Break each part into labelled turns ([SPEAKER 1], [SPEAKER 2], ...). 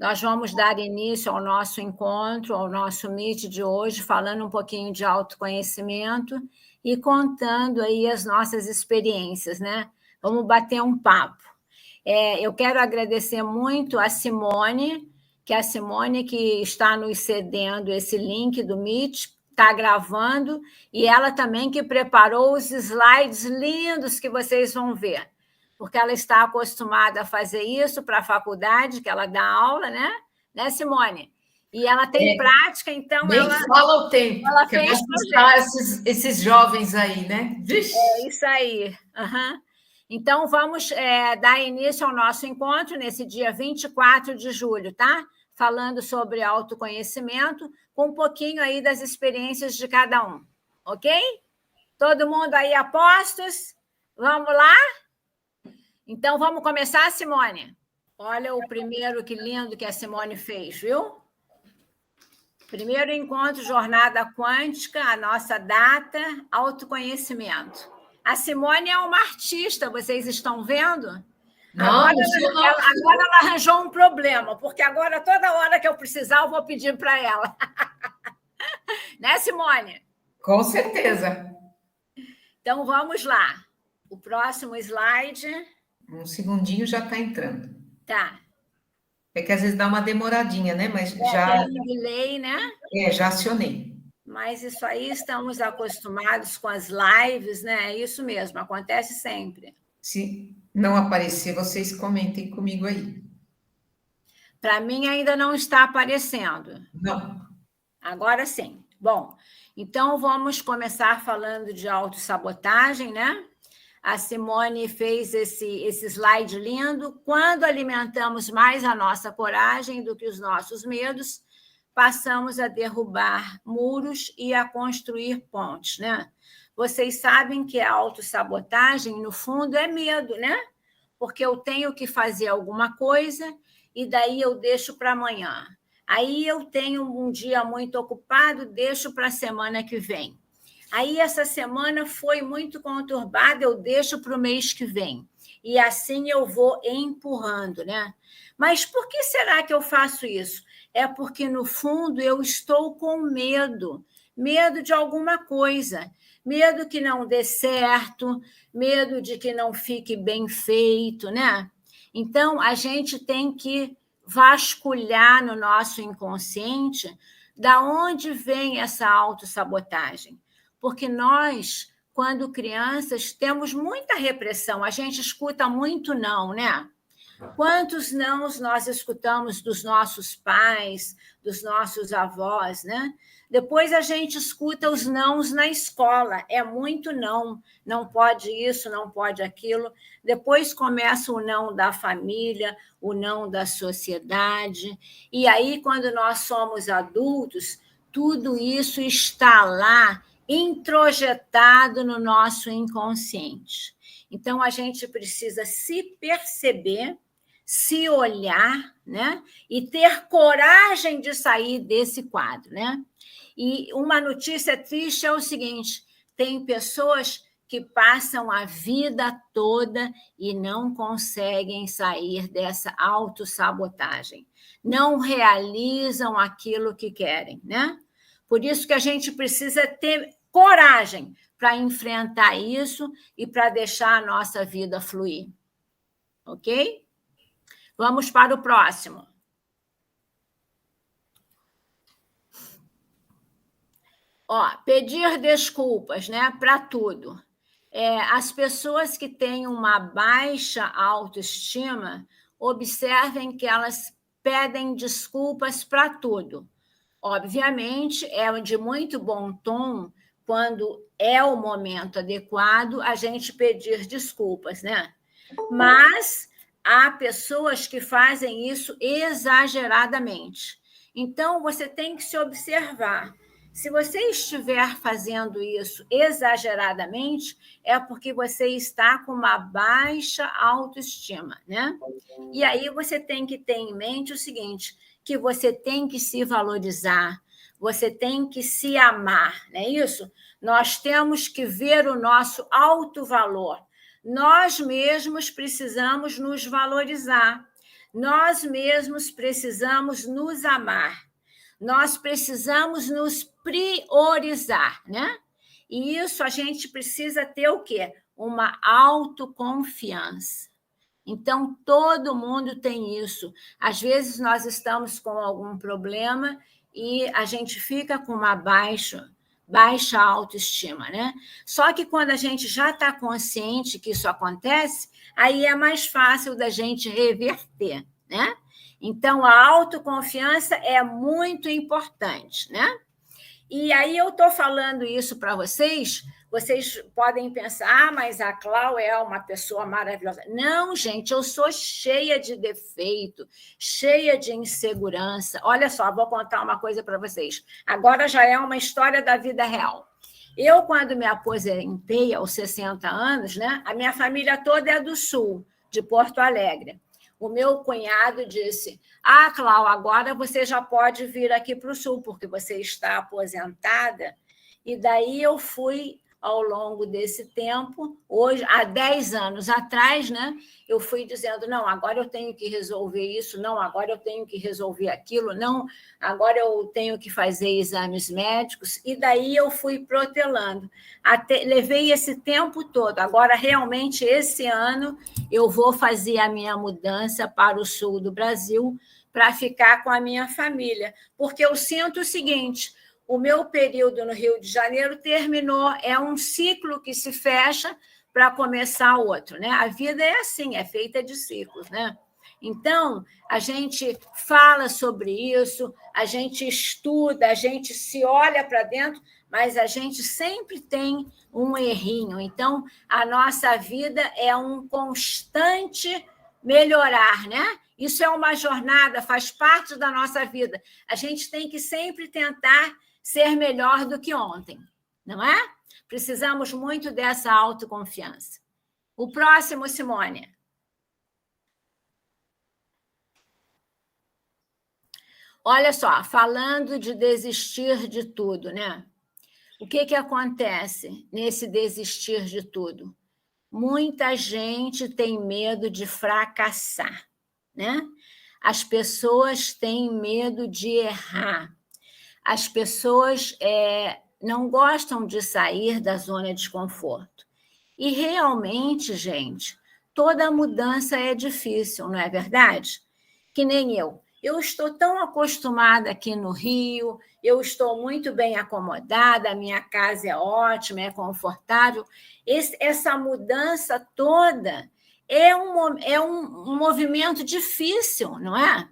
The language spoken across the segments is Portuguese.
[SPEAKER 1] Nós vamos dar início ao nosso encontro, ao nosso Meet de hoje, falando um pouquinho de autoconhecimento e contando aí as nossas experiências, né? Vamos bater um papo. Eu quero agradecer muito a Simone, que está nos cedendo esse link do Meet, está gravando, e ela também que preparou os slides lindos que vocês vão ver, porque ela está acostumada a fazer isso para a faculdade, que ela dá aula, né, Simone? E ela tem prática, então
[SPEAKER 2] nem fala o tempo,
[SPEAKER 1] ela fez
[SPEAKER 2] esses jovens aí, né?
[SPEAKER 1] Vixe. É isso aí. Uhum. Então, vamos dar início ao nosso encontro nesse dia 24 de julho, tá? Falando sobre autoconhecimento, com um pouquinho aí das experiências de cada um, ok? Todo mundo aí a postos? Vamos lá? Então, vamos começar, Simone? Olha o primeiro, que lindo que a Simone fez, viu? Primeiro encontro, jornada quântica, a nossa data, autoconhecimento. A Simone é uma artista, vocês estão vendo?
[SPEAKER 2] Não,
[SPEAKER 1] agora ela arranjou um problema, porque agora, toda hora que eu precisar, eu vou pedir para ela. Né, Simone?
[SPEAKER 2] Com certeza.
[SPEAKER 1] Então, vamos lá. O próximo slide.
[SPEAKER 2] Um segundinho já está entrando.
[SPEAKER 1] Tá.
[SPEAKER 2] É que às vezes dá uma demoradinha, né? Mas já...
[SPEAKER 1] Tem um delay, né?
[SPEAKER 2] Já acionei.
[SPEAKER 1] Mas isso aí, estamos acostumados com as lives, né? É isso mesmo, acontece sempre.
[SPEAKER 2] Se não aparecer, vocês comentem comigo aí.
[SPEAKER 1] Para mim, ainda não está aparecendo.
[SPEAKER 2] Não.
[SPEAKER 1] Agora sim. Bom, então vamos começar falando de autossabotagem, né? A Simone fez esse slide lindo. Quando alimentamos mais a nossa coragem do que os nossos medos, passamos a derrubar muros e a construir pontes, né? Vocês sabem que a autossabotagem, no fundo, é medo, né? Porque eu tenho que fazer alguma coisa e daí eu deixo para amanhã. Aí eu tenho um dia muito ocupado, deixo para a semana que vem. Aí essa semana foi muito conturbada, eu deixo para o mês que vem. E assim eu vou empurrando, né? Mas por que será que eu faço isso? É porque, no fundo, eu estou com medo de alguma coisa, medo que não dê certo, medo de que não fique bem feito, né? Então, a gente tem que vasculhar no nosso inconsciente da onde vem essa autossabotagem. Porque nós, quando crianças, temos muita repressão, a gente escuta muito não, né? Quantos nãos nós escutamos dos nossos pais, dos nossos avós, né? Depois a gente escuta os nãos na escola, é muito não, não pode isso, não pode aquilo. Depois começa o não da família, o não da sociedade. E aí, quando nós somos adultos, tudo isso está lá, introjetado no nosso inconsciente. Então, a gente precisa se perceber, se olhar, né? E ter coragem de sair desse quadro, né? E uma notícia triste é o seguinte: tem pessoas que passam a vida toda e não conseguem sair dessa autossabotagem, não realizam aquilo que querem, né? Por isso que a gente precisa ter coragem para enfrentar isso e para deixar a nossa vida fluir. Ok? Vamos para o próximo. Pedir desculpas, né, para tudo. As pessoas que têm uma baixa autoestima, observem que elas pedem desculpas para tudo. Obviamente, é de muito bom tom, quando é o momento adequado, a gente pedir desculpas, né? Mas há pessoas que fazem isso exageradamente. Então, você tem que se observar. Se você estiver fazendo isso exageradamente, é porque você está com uma baixa autoestima, né? E aí você tem que ter em mente o seguinte, que você tem que se valorizar, você tem que se amar, não é isso? Nós temos que ver o nosso alto valor. Nós mesmos precisamos nos valorizar. Nós mesmos precisamos nos amar. Nós precisamos nos priorizar, né? E isso a gente precisa ter o quê? Uma autoconfiança. Então, todo mundo tem isso. Às vezes, nós estamos com algum problema e a gente fica com uma baixa autoestima, né? Só que quando a gente já está consciente que isso acontece, aí é mais fácil da gente reverter, né? Então, a autoconfiança é muito importante, né? E aí eu estou falando isso para vocês podem pensar, mas a Clau é uma pessoa maravilhosa. Não, gente, eu sou cheia de defeito, cheia de insegurança. Olha só, vou contar uma coisa para vocês. Agora já é uma história da vida real. Eu, quando me aposentei aos 60 anos, né, a minha família toda é do Sul, de Porto Alegre. O meu cunhado disse: Clau, agora você já pode vir aqui para o Sul, porque você está aposentada. E daí eu fui, ao longo desse tempo, hoje, há 10 anos atrás, né, eu fui dizendo: não, agora eu tenho que resolver isso, não, agora eu tenho que resolver aquilo, não, agora eu tenho que fazer exames médicos, e daí eu fui protelando. Levei esse tempo todo. Agora, realmente, esse ano, eu vou fazer a minha mudança para o sul do Brasil para ficar com a minha família, porque eu sinto o seguinte: o meu período no Rio de Janeiro terminou, é um ciclo que se fecha para começar outro, né? A vida é assim, é feita de ciclos, né? Então, a gente fala sobre isso, a gente estuda, a gente se olha para dentro, mas a gente sempre tem um errinho. Então, a nossa vida é um constante melhorar, né? Isso é uma jornada, faz parte da nossa vida. A gente tem que sempre tentar ser melhor do que ontem, não é? Precisamos muito dessa autoconfiança. O próximo, Simone. Olha só, falando de desistir de tudo, né? O que acontece nesse desistir de tudo? Muita gente tem medo de fracassar, né? As pessoas têm medo de errar. As pessoas não gostam de sair da zona de conforto. E realmente, gente, toda mudança é difícil, não é verdade? Que nem eu. Eu estou tão acostumada aqui no Rio, eu estou muito bem acomodada, a minha casa é ótima, é confortável. Essa mudança toda é um movimento difícil, não é?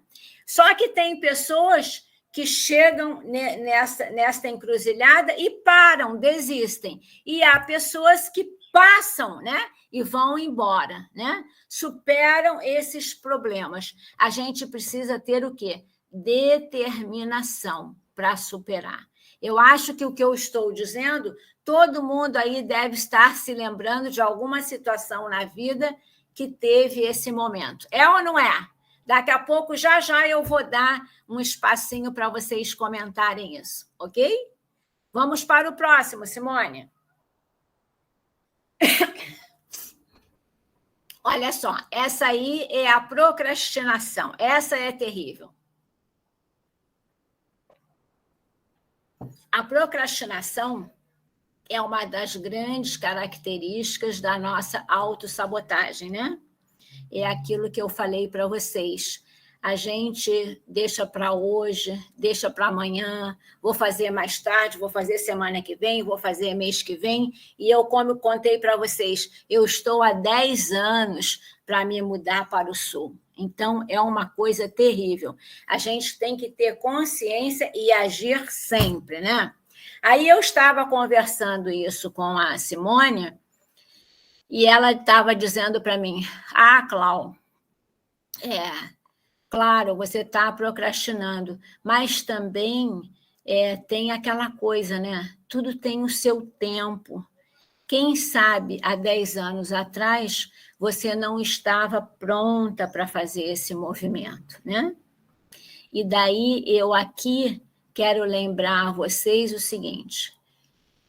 [SPEAKER 1] Só que tem pessoas que chegam nesta encruzilhada e param, desistem. E há pessoas que passam, né? E vão embora, né? Superam esses problemas. A gente precisa ter o quê? Determinação para superar. Eu acho que o que eu estou dizendo, todo mundo aí deve estar se lembrando de alguma situação na vida que teve esse momento. É ou não é? Daqui a pouco, já eu vou dar um espacinho para vocês comentarem isso, ok? Vamos para o próximo, Simone. Olha só, essa aí é a procrastinação. Essa é terrível. A procrastinação é uma das grandes características da nossa autossabotagem, né? É aquilo que eu falei para vocês. A gente deixa para hoje, deixa para amanhã, vou fazer mais tarde, vou fazer semana que vem, vou fazer mês que vem. E eu, como eu contei para vocês, eu estou há 10 anos para me mudar para o Sul. Então, é uma coisa terrível. A gente tem que ter consciência e agir sempre, né? Aí eu estava conversando isso com a Simone, e ela estava dizendo para mim: Clau, claro, você está procrastinando, mas também tem aquela coisa, né? Tudo tem o seu tempo. Quem sabe, há 10 anos atrás, você não estava pronta para fazer esse movimento, né? E daí eu aqui quero lembrar a vocês o seguinte: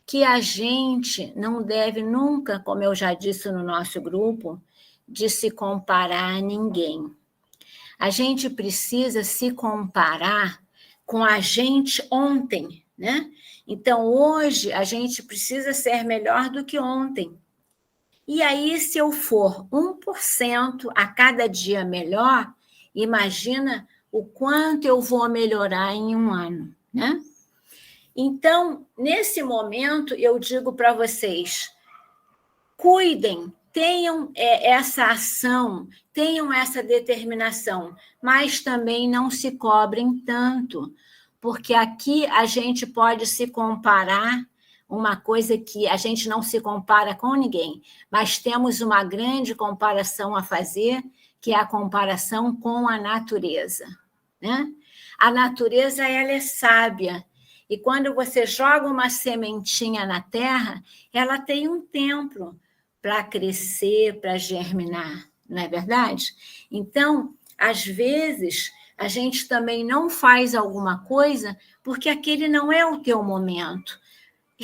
[SPEAKER 1] que a gente não deve nunca, como eu já disse no nosso grupo, de se comparar a ninguém. A gente precisa se comparar com a gente ontem, né? Então, hoje, a gente precisa ser melhor do que ontem. E aí, se eu for 1% a cada dia melhor, imagina o quanto eu vou melhorar em um ano, né? Então, nesse momento, eu digo para vocês, cuidem, tenham essa ação, tenham essa determinação, mas também não se cobrem tanto, porque aqui a gente pode se comparar, uma coisa que a gente não se compara com ninguém, mas temos uma grande comparação a fazer, que é a comparação com a natureza, né? A natureza, ela é sábia, e quando você joga uma sementinha na terra, ela tem um tempo para crescer, para germinar, não é verdade? Então, às vezes, a gente também não faz alguma coisa porque aquele não é o teu momento.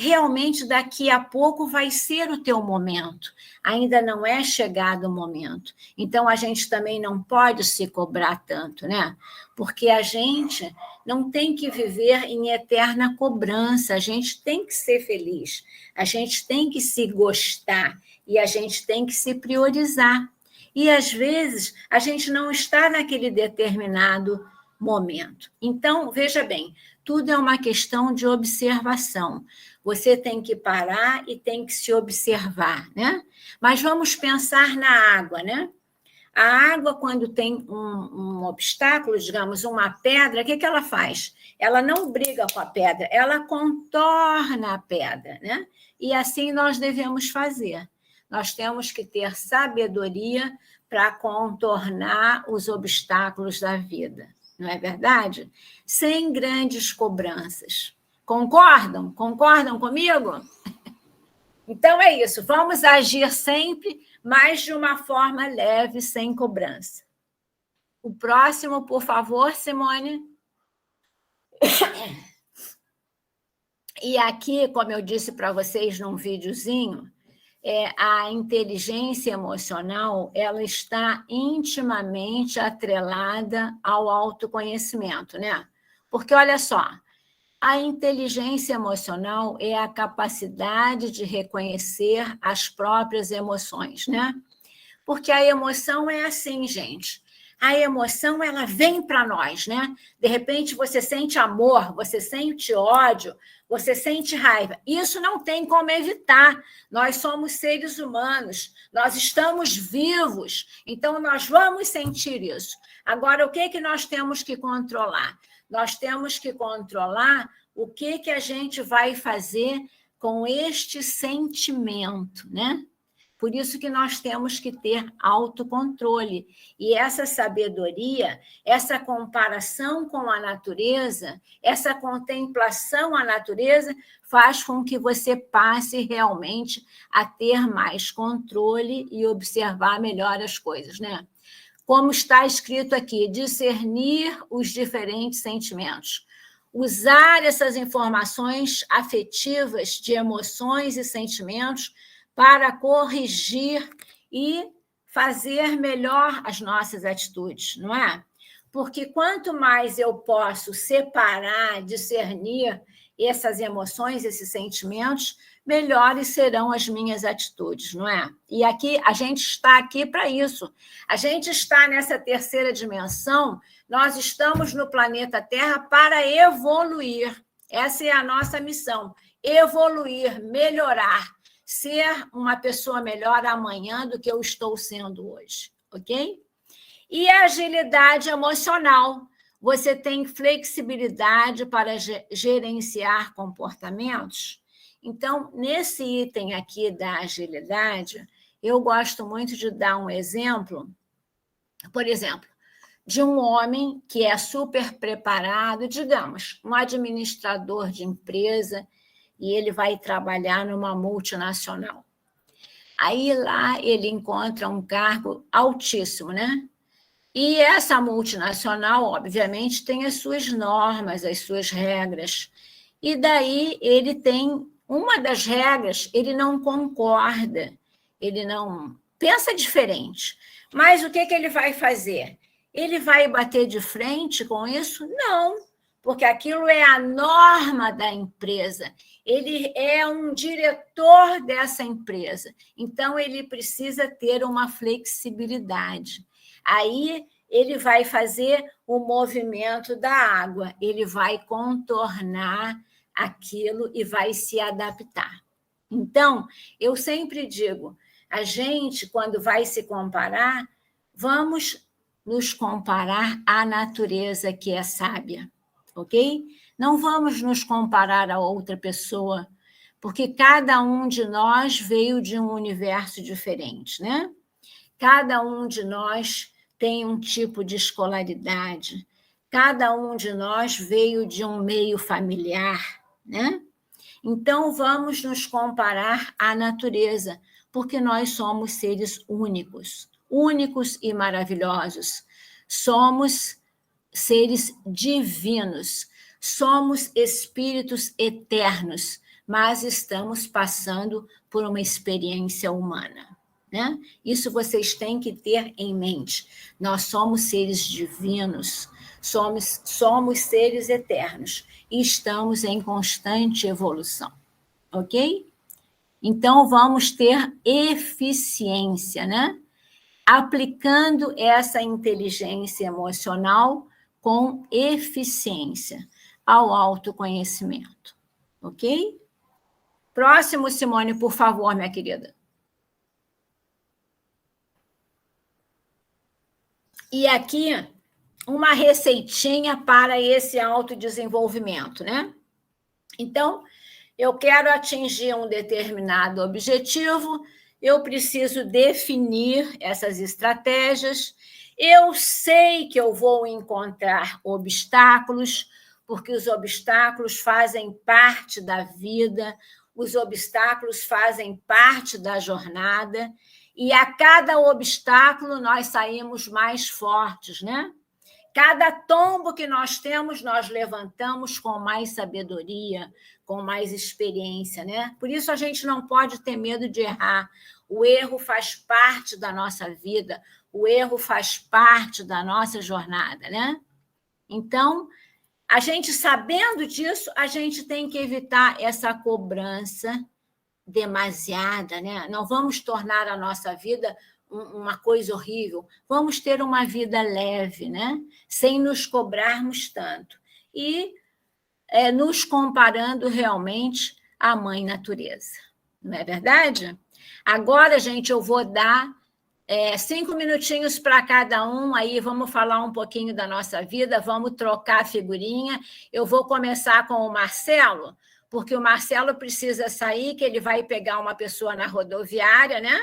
[SPEAKER 1] Realmente, daqui a pouco vai ser o teu momento. Ainda não é chegado o momento. Então, a gente também não pode se cobrar tanto, né? Porque a gente não tem que viver em eterna cobrança. A gente tem que ser feliz. A gente tem que se gostar. E a gente tem que se priorizar. E, às vezes, a gente não está naquele determinado momento. Então, veja bem, tudo é uma questão de observação. Você tem que parar e tem que se observar, né? Mas vamos pensar na água, né? A água, quando tem um obstáculo, digamos, uma pedra, o que ela faz? Ela não briga com a pedra, ela contorna a pedra, né? E assim nós devemos fazer. Nós temos que ter sabedoria para contornar os obstáculos da vida, não é verdade? Sem grandes cobranças. Concordam? Concordam comigo? Então é isso, vamos agir sempre, mas de uma forma leve, sem cobrança. O próximo, por favor, Simone. E aqui, como eu disse para vocês num videozinho, a inteligência emocional ela está intimamente atrelada ao autoconhecimento, né? Porque, olha só, a inteligência emocional é a capacidade de reconhecer as próprias emoções, né? Porque a emoção é assim, gente. A emoção, ela vem para nós, né? De repente, você sente amor, você sente ódio, você sente raiva. Isso não tem como evitar. Nós somos seres humanos, nós estamos vivos, então nós vamos sentir isso. Agora, o que nós temos que controlar? Nós temos que controlar o que a gente vai fazer com este sentimento, né? Por isso que nós temos que ter autocontrole. E essa sabedoria, essa comparação com a natureza, essa contemplação à natureza, faz com que você passe realmente a ter mais controle e observar melhor as coisas, né? Como está escrito aqui, discernir os diferentes sentimentos. Usar essas informações afetivas de emoções e sentimentos para corrigir e fazer melhor as nossas atitudes, não é? Porque quanto mais eu posso separar, discernir essas emoções, esses sentimentos, melhores serão as minhas atitudes, não é? E aqui a gente está aqui para isso. A gente está nessa terceira dimensão, nós estamos no planeta Terra para evoluir. Essa é a nossa missão, evoluir, melhorar, ser uma pessoa melhor amanhã do que eu estou sendo hoje, ok? E a agilidade emocional. Você tem flexibilidade para gerenciar comportamentos? Então, nesse item aqui da agilidade, eu gosto muito de dar um exemplo, por exemplo, de um homem que é super preparado, digamos, um administrador de empresa, e ele vai trabalhar numa multinacional. Aí lá ele encontra um cargo altíssimo, né? E essa multinacional, obviamente, tem as suas normas, as suas regras. E daí ele tem uma das regras, ele não concorda, ele não pensa diferente. Mas o que ele vai fazer? Ele vai bater de frente com isso? Não, porque aquilo é a norma da empresa. Ele é um diretor dessa empresa, então ele precisa ter uma flexibilidade. Aí ele vai fazer o movimento da água, ele vai contornar aquilo e vai se adaptar. Então, eu sempre digo, a gente, quando vai se comparar, vamos nos comparar à natureza que é sábia, ok? Não vamos nos comparar a outra pessoa, porque cada um de nós veio de um universo diferente, né? Cada um de nós tem um tipo de escolaridade, cada um de nós veio de um meio familiar, né? Então, vamos nos comparar à natureza, porque nós somos seres únicos, únicos e maravilhosos. Somos seres divinos, somos espíritos eternos, mas estamos passando por uma experiência humana, né? Isso vocês têm que ter em mente. Nós somos seres divinos, somos seres eternos e estamos em constante evolução, ok? Então, vamos ter eficiência, né? Aplicando essa inteligência emocional com eficiência ao autoconhecimento, ok? Próximo, Simone, por favor, minha querida. E aqui, uma receitinha para esse autodesenvolvimento, né? Então, eu quero atingir um determinado objetivo, eu preciso definir essas estratégias, eu sei que eu vou encontrar obstáculos, porque os obstáculos fazem parte da vida, os obstáculos fazem parte da jornada, e a cada obstáculo nós saímos mais fortes, né? Cada tombo que nós temos, nós levantamos com mais sabedoria, com mais experiência, né? Por isso a gente não pode ter medo de errar. O erro faz parte da nossa vida, o erro faz parte da nossa jornada, né? Então, a gente sabendo disso, a gente tem que evitar essa cobrança demasiada, né? Não vamos tornar a nossa vida uma coisa horrível, vamos ter uma vida leve, né? Sem nos cobrarmos tanto. E nos comparando realmente à mãe natureza. Não é verdade? Agora, gente, eu vou dar 5 minutinhos para cada um, aí vamos falar um pouquinho da nossa vida, vamos trocar a figurinha. Eu vou começar com o Marcelo, porque o Marcelo precisa sair, que ele vai pegar uma pessoa na rodoviária, né?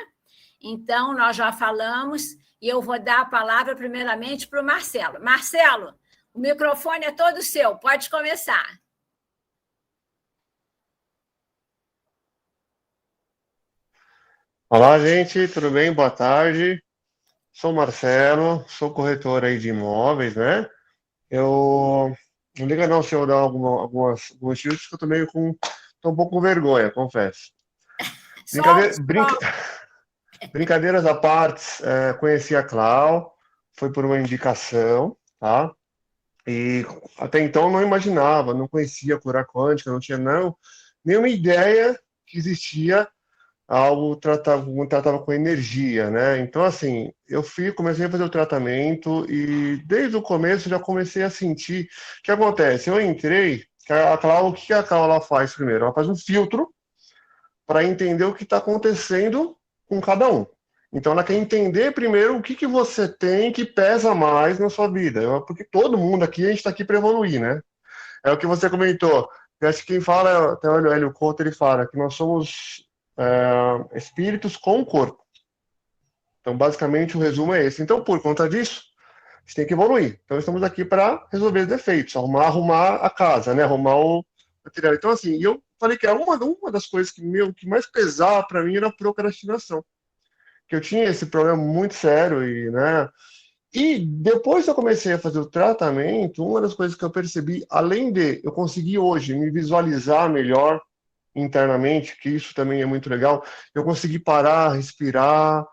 [SPEAKER 1] Então, nós já falamos, e eu vou dar a palavra primeiramente para o Marcelo. Marcelo, o microfone é todo seu, pode começar.
[SPEAKER 3] Olá, gente, tudo bem? Boa tarde. Sou Marcelo, sou corretor aí de imóveis, né? Eu não liga não se eu dar alguns chutes, que eu tô um pouco com vergonha, confesso. Brincadeira, brincadeiras à parte, conheci a Clau, foi por uma indicação, tá? E até então não imaginava, não conhecia a cura quântica, não tinha nenhuma ideia que existia algo tratava com energia, né? Então, assim, comecei a fazer o tratamento e desde o começo já comecei a sentir o que acontece. Eu entrei, o que a Clau ela faz primeiro? Ela faz um filtro para entender o que está acontecendo com cada um. Então, ela quer entender primeiro o que você tem que pesa mais na sua vida. Porque todo mundo aqui, a gente está aqui para evoluir, né? É o que você comentou. Eu acho que quem fala, até o Hélio Couto, ele fala que nós somos espíritos com o corpo. Então, basicamente, o resumo é esse. Então, por conta disso, a gente tem que evoluir. Então, estamos aqui para resolver os defeitos, arrumar a casa, né? Arrumar o material. Então, assim, eu falei que era uma das coisas que mais pesava para mim era a procrastinação. Que eu tinha esse problema muito sério né? E depois que eu comecei a fazer o tratamento, uma das coisas que eu percebi, além de eu conseguir hoje me visualizar melhor internamente, que isso também é muito legal, eu consegui parar, respirar,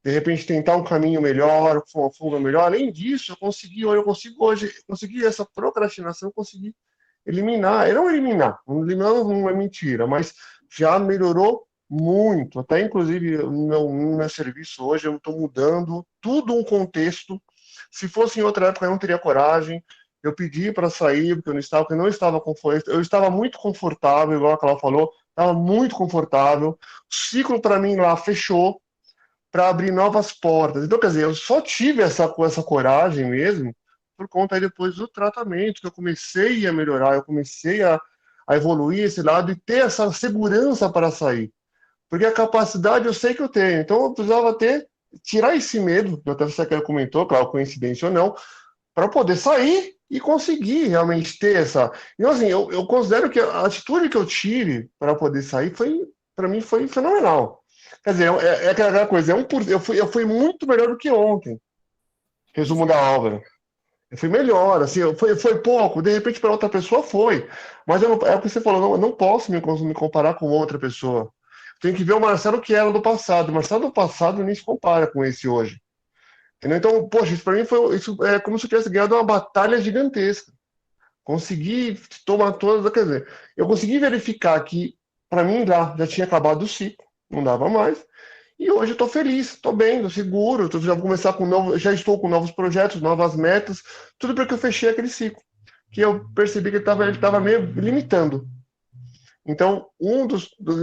[SPEAKER 3] de repente tentar um caminho melhor, uma fuga melhor. Além disso, eu consigo hoje, consegui essa procrastinação, eu consegui eliminar, não eliminar, não é mentira, mas já melhorou muito. Até inclusive no meu serviço hoje eu estou mudando tudo um contexto. Se fosse em outra época eu não teria coragem. Eu pedi para sair porque eu não estava confortável. Eu estava muito confortável, igual a Cláudia falou, estava muito confortável. O ciclo para mim lá fechou para abrir novas portas. Então, quer dizer, eu só tive essa coragem mesmo por conta aí depois do tratamento, que eu comecei a melhorar, eu comecei a evoluir esse lado e ter essa segurança para sair. Porque a capacidade eu sei que eu tenho. Então, eu precisava tirar esse medo, que até você comentou, claro, coincidência ou não, para poder sair e conseguir realmente ter essa. Então, assim, eu considero que a atitude que eu tive para poder sair para mim, foi fenomenal. Quer dizer, é aquela coisa, eu fui muito melhor do que ontem. Resumo da obra. Eu fui melhor, assim, foi pouco, de repente para outra pessoa foi. Mas é o que você falou, eu não posso me comparar com outra pessoa. Tem que ver o Marcelo que era do passado. O Marcelo do passado nem se compara com esse hoje. Entendeu? Então, poxa, isso para mim isso é como se eu tivesse ganhado uma batalha gigantesca. Consegui tomar todas, quer dizer, eu consegui verificar que para mim lá já tinha acabado o ciclo, não dava mais. E hoje eu estou feliz, estou bem, estou seguro, já vou começar já estou com novos projetos, novas metas, tudo porque eu fechei aquele ciclo, que eu percebi que ele tava meio limitando. Então,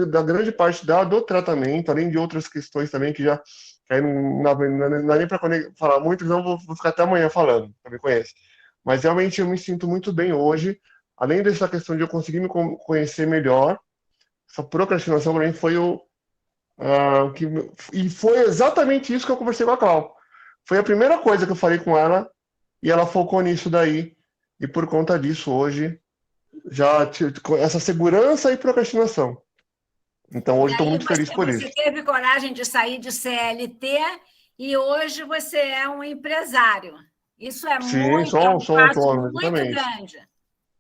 [SPEAKER 3] da grande parte do tratamento, além de outras questões também que já aí não dá nem para falar muito, senão vou ficar até amanhã falando, para me conhece. Mas realmente eu me sinto muito bem hoje, além dessa questão de eu conseguir me conhecer melhor, essa procrastinação para mim foi e foi exatamente isso que eu conversei com a Clau. Foi a primeira coisa que eu falei com ela e ela focou nisso daí. E por conta disso, hoje, já essa segurança e procrastinação. Então, hoje estou muito feliz por isso.
[SPEAKER 1] Você teve coragem de sair de CLT e hoje você é um empresário. Isso é
[SPEAKER 3] Sim,
[SPEAKER 1] sou um
[SPEAKER 3] passo
[SPEAKER 1] autônomo, muito grande.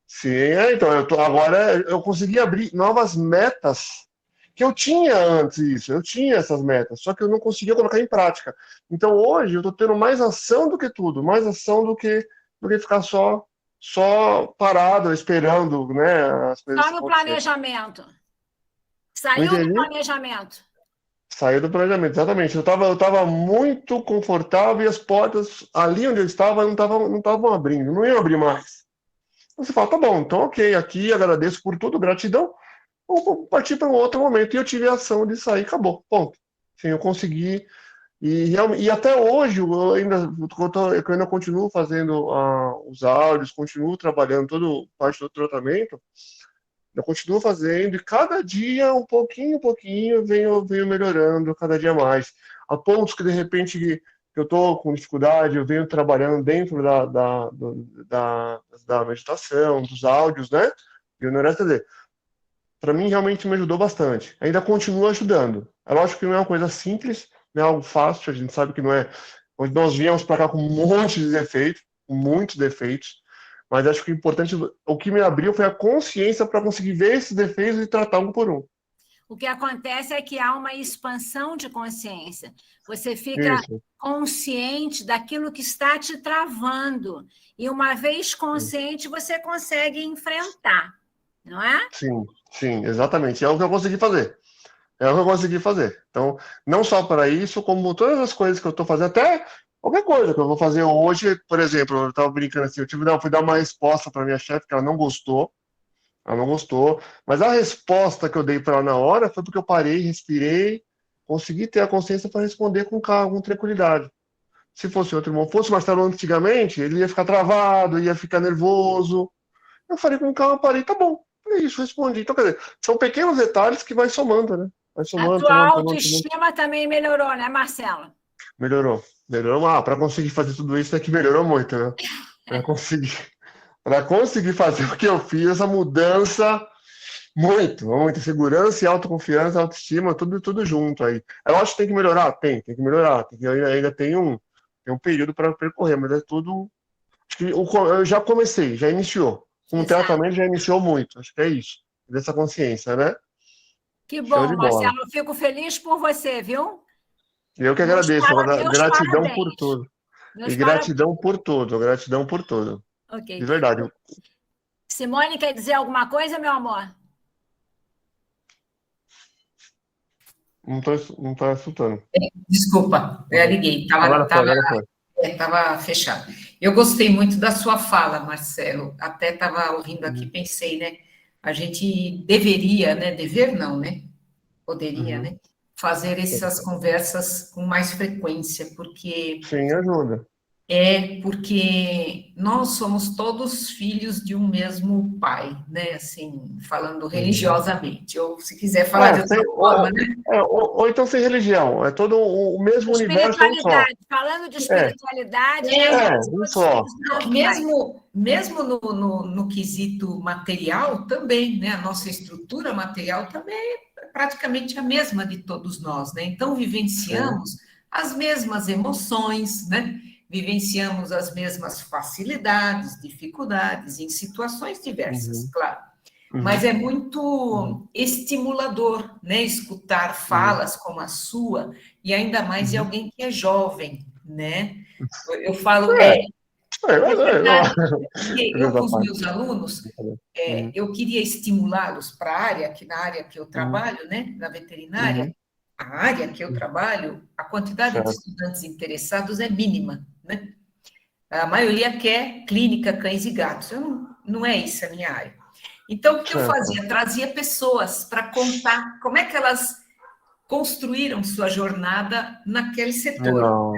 [SPEAKER 3] Sim, então, agora eu consegui abrir novas metas que eu tinha antes isso, eu tinha essas metas, só que eu não conseguia colocar em prática. Então hoje eu estou tendo mais ação do que tudo, mais ação do que ficar só parado, esperando, né, as coisas
[SPEAKER 1] Só no planejamento. Saiu do planejamento.
[SPEAKER 3] Saiu do planejamento, exatamente. Eu tava muito confortável e as portas ali onde eu estava não estavam abrindo, não iam abrir mais. Você fala, tá bom, então ok, aqui agradeço por tudo, gratidão. Vou partir para um outro momento. E eu tive a ação de sair, acabou, ponto. Sim, eu consegui. E até hoje, eu ainda continuo fazendo os áudios, continuo trabalhando toda parte do tratamento, eu continuo fazendo, e cada dia, um pouquinho, venho melhorando, cada dia mais. A pontos que, de repente, que eu estou com dificuldade, eu venho trabalhando dentro da meditação, dos áudios, né? E o Neurese, quer dizer, para mim realmente me ajudou bastante. Ainda continua ajudando. É lógico que não é uma coisa simples, não é algo fácil, a gente sabe que não é. Nós viemos para cá com um monte de defeitos, com muitos defeitos, mas acho que o importante, o que me abriu foi a consciência para conseguir ver esses defeitos e tratar um por um.
[SPEAKER 1] O que acontece é que há uma expansão de consciência. Você fica consciente daquilo que está te travando. E uma vez consciente, você consegue enfrentar, não é?
[SPEAKER 3] Sim, exatamente. É o que eu consegui fazer. Então, não só para isso, como todas as coisas que eu estou fazendo, até qualquer coisa que eu vou fazer hoje, por exemplo, eu estava brincando assim, fui dar uma resposta para minha chefe, que ela não gostou, mas a resposta que eu dei para ela na hora foi porque eu parei, respirei, consegui ter a consciência para responder com calma, com tranquilidade. Se fosse outro irmão, fosse o Marcelo antigamente, ele ia ficar travado, ia ficar nervoso. Eu falei com calma, parei, tá bom, é isso, respondi. Então, quer dizer, são pequenos detalhes que vai somando, né? Vai somando,
[SPEAKER 1] a tua autoestima também melhorou, né, Marcelo?
[SPEAKER 3] Melhorou. Para conseguir fazer tudo isso é que melhorou muito, né? Para conseguir fazer o que eu fiz, essa mudança, muito segurança e autoconfiança, autoestima, tudo junto aí. Eu acho que tem que melhorar? Tem que melhorar. Ainda tem um período para percorrer, mas é tudo. Acho que eu já comecei, já iniciou. Um tratamento já iniciou muito, acho que é isso. Dessa consciência, né?
[SPEAKER 1] Que bom, Marcelo. Eu fico feliz por você, viu?
[SPEAKER 3] Eu que
[SPEAKER 1] Meus
[SPEAKER 3] agradeço,
[SPEAKER 1] meus
[SPEAKER 3] gratidão por
[SPEAKER 1] parabéns.
[SPEAKER 3] tudo. E
[SPEAKER 1] Meus parabéns.
[SPEAKER 3] gratidão por tudo. De
[SPEAKER 1] Ok.
[SPEAKER 3] verdade.
[SPEAKER 1] Simone, quer dizer alguma coisa, meu amor?
[SPEAKER 3] Não tô escutando.
[SPEAKER 2] Desculpa, eu
[SPEAKER 3] Uhum.
[SPEAKER 2] liguei,
[SPEAKER 3] Agora foi.
[SPEAKER 2] estava fechado. Eu gostei muito da sua fala, Marcelo. Até estava ouvindo aqui,
[SPEAKER 3] Uhum.
[SPEAKER 2] pensei, né? A gente deveria, né? Dever não, né? Poderia,
[SPEAKER 3] Uhum.
[SPEAKER 2] né? Fazer essas conversas com mais frequência, porque
[SPEAKER 3] Sim, ajuda.
[SPEAKER 2] porque nós somos todos filhos de um mesmo pai, né? Assim, falando
[SPEAKER 3] Uhum.
[SPEAKER 2] religiosamente, ou se quiser falar de outra forma, né?
[SPEAKER 3] Ou então sem religião, é todo o mesmo universo, um só.
[SPEAKER 1] Espiritualidade. Falando de
[SPEAKER 3] É,
[SPEAKER 1] espiritualidade, nós somos
[SPEAKER 3] um
[SPEAKER 1] todos
[SPEAKER 3] só.
[SPEAKER 1] filhos do
[SPEAKER 2] Não,
[SPEAKER 1] mesmo pai.
[SPEAKER 2] mesmo no quesito material também, né? A nossa estrutura material também é praticamente a mesma de todos nós, né? Então,
[SPEAKER 3] Sim.
[SPEAKER 2] vivenciamos as mesmas emoções, né? Vivenciamos as mesmas facilidades, dificuldades, em situações diversas,
[SPEAKER 3] Uhum.
[SPEAKER 2] claro. Mas
[SPEAKER 3] Uhum.
[SPEAKER 2] é
[SPEAKER 3] Uhum.
[SPEAKER 2] muito estimulador, né? Escutar
[SPEAKER 3] Uhum.
[SPEAKER 2] falas como a sua, e ainda mais de
[SPEAKER 3] Uhum.
[SPEAKER 2] alguém que é jovem, né? Eu falo,
[SPEAKER 3] É,
[SPEAKER 2] é verdade, porque eu com
[SPEAKER 3] essa
[SPEAKER 2] os
[SPEAKER 3] parte.
[SPEAKER 2] meus alunos,
[SPEAKER 3] Uhum.
[SPEAKER 2] eu queria estimulá-los para a área, que na área que eu
[SPEAKER 3] Uhum.
[SPEAKER 2] trabalho, né, na veterinária,
[SPEAKER 3] Uhum.
[SPEAKER 2] a área que eu trabalho, a quantidade de
[SPEAKER 3] Certo.
[SPEAKER 2] estudantes interessados é mínima, né? A maioria quer clínica, cães e gatos. Não é isso a minha área. Então, o que eu
[SPEAKER 3] Certo.
[SPEAKER 2] fazia? Trazia pessoas para contar como é que elas construíram sua jornada naquele setor.
[SPEAKER 3] Legal.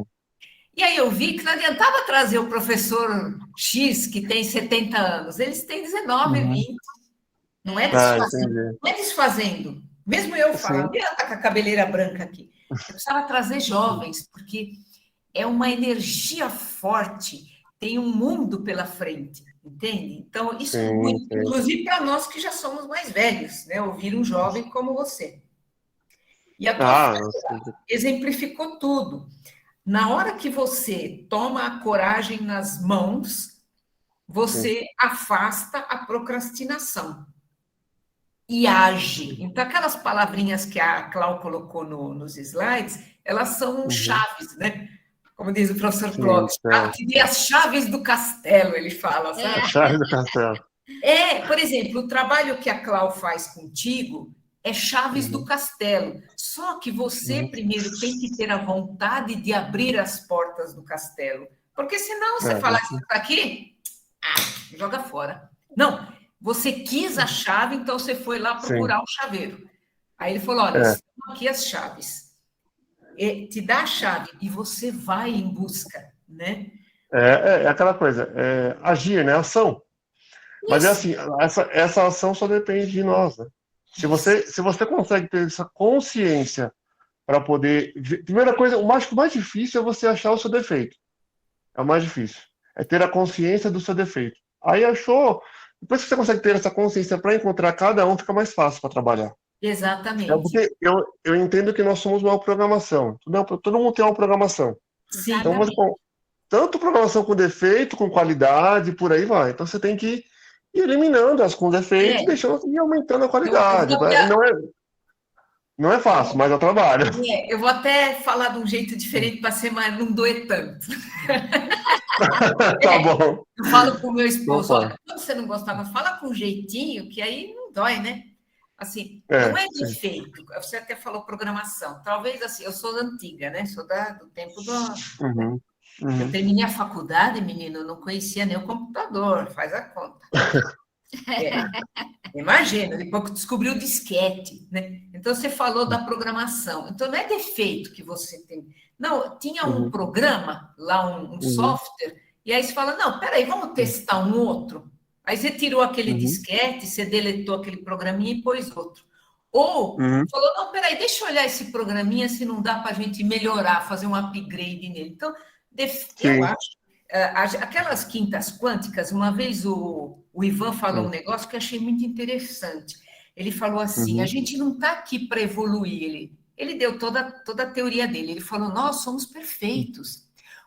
[SPEAKER 2] E aí eu vi que não adiantava trazer o professor X, que tem 70 anos. Eles têm 19,
[SPEAKER 3] Uhum.
[SPEAKER 2] 20. Não é
[SPEAKER 3] Ah,
[SPEAKER 2] desfazendo.
[SPEAKER 3] entendi.
[SPEAKER 2] Não é desfazendo. Mesmo eu
[SPEAKER 3] Sim.
[SPEAKER 2] falando, ela tá com a cabeleira branca aqui. Eu precisava trazer jovens, porque é uma energia forte, tem um mundo pela frente, entende? Então, isso é
[SPEAKER 3] Sim,
[SPEAKER 2] muito,
[SPEAKER 3] sim.
[SPEAKER 2] inclusive para nós que já somos mais velhos, né? Ouvir um jovem como você. E a tua
[SPEAKER 3] Ah,
[SPEAKER 2] fala
[SPEAKER 3] não sei.
[SPEAKER 2] exemplificou tudo. Na hora que você toma a coragem nas mãos,
[SPEAKER 3] Sim.
[SPEAKER 2] você afasta a procrastinação e age. Então, aquelas palavrinhas que a Clau colocou nos slides, elas são
[SPEAKER 3] Uhum.
[SPEAKER 2] chaves, né? Como diz o professor
[SPEAKER 3] Sim,
[SPEAKER 2] Clóvis,
[SPEAKER 3] certo.
[SPEAKER 2] te dei as chaves do castelo, ele fala,
[SPEAKER 1] É,
[SPEAKER 3] A
[SPEAKER 2] sabe?
[SPEAKER 3] chave do castelo.
[SPEAKER 2] Por exemplo, o trabalho que a Clau faz contigo é chaves do
[SPEAKER 3] Uhum.
[SPEAKER 2] castelo. Só que você
[SPEAKER 3] Uhum.
[SPEAKER 2] primeiro tem que ter a vontade de abrir as portas do castelo. Porque senão você
[SPEAKER 3] É,
[SPEAKER 2] fala, isso está aqui, joga fora. Não, você quis a chave, então você foi lá
[SPEAKER 3] sim.
[SPEAKER 2] procurar o chaveiro. Aí ele falou: olha,
[SPEAKER 3] É.
[SPEAKER 2] estão aqui as chaves. Te dá a chave e você vai em busca, né?
[SPEAKER 3] É aquela coisa, agir, né? Ação. Mas é
[SPEAKER 2] Isso,
[SPEAKER 3] assim, essa ação só depende de nós, né?
[SPEAKER 2] isso.
[SPEAKER 3] Se você consegue ter essa consciência para poder. Primeira coisa, o mais difícil é você achar o seu defeito. É o mais difícil. É ter a consciência do seu defeito. Aí achou. Depois que você consegue ter essa consciência para encontrar cada um, fica mais fácil para trabalhar. É
[SPEAKER 2] Exatamente.
[SPEAKER 3] porque eu entendo que nós somos uma programação. Todo mundo tem uma programação. Então, você,
[SPEAKER 1] exatamente.
[SPEAKER 3] tanto programação com defeito, com qualidade, por aí vai. Então, você tem que ir eliminando as com defeito
[SPEAKER 2] É,
[SPEAKER 3] e aumentando a
[SPEAKER 2] eu
[SPEAKER 3] qualidade.
[SPEAKER 2] vou até,
[SPEAKER 3] Não é fácil, mas é o trabalho.
[SPEAKER 2] eu vou até falar de um jeito diferente para ser mais, não doer tanto.
[SPEAKER 3] Tá bom.
[SPEAKER 2] Eu falo com o meu esposo,
[SPEAKER 3] Opa.
[SPEAKER 2] olha, quando você não gostava, fala com jeitinho, que aí não dói, né? Assim, não é
[SPEAKER 3] Sim.
[SPEAKER 2] defeito. Você até falou programação. Talvez assim, eu sou antiga, né? Sou do tempo do.
[SPEAKER 3] Uhum.
[SPEAKER 2] Eu
[SPEAKER 3] Uhum.
[SPEAKER 2] terminei a faculdade, menino, eu não conhecia nem o computador, faz a conta. Imagina, depois que descobriu o disquete, né? Então você falou da programação. Então não é defeito que você tem. Não, tinha um
[SPEAKER 3] Uhum.
[SPEAKER 2] programa lá, um
[SPEAKER 3] Uhum.
[SPEAKER 2] software, e aí você fala, não, peraí, vamos testar um outro. Aí você tirou aquele
[SPEAKER 3] Uhum.
[SPEAKER 2] disquete, você deletou aquele programinha e pôs outro. Ou
[SPEAKER 3] Uhum.
[SPEAKER 2] falou, não, peraí, deixa eu olhar esse programinha se não dá para a gente melhorar, fazer um upgrade nele. Então, eu
[SPEAKER 3] Sim.
[SPEAKER 2] acho aquelas quintas quânticas, uma vez o Ivan falou um
[SPEAKER 3] Sim.
[SPEAKER 2] negócio que eu achei muito interessante. Ele falou assim: a
[SPEAKER 3] Uhum.
[SPEAKER 2] gente não está aqui para evoluir. Ele deu toda a teoria dele. Ele falou: nós somos perfeitos.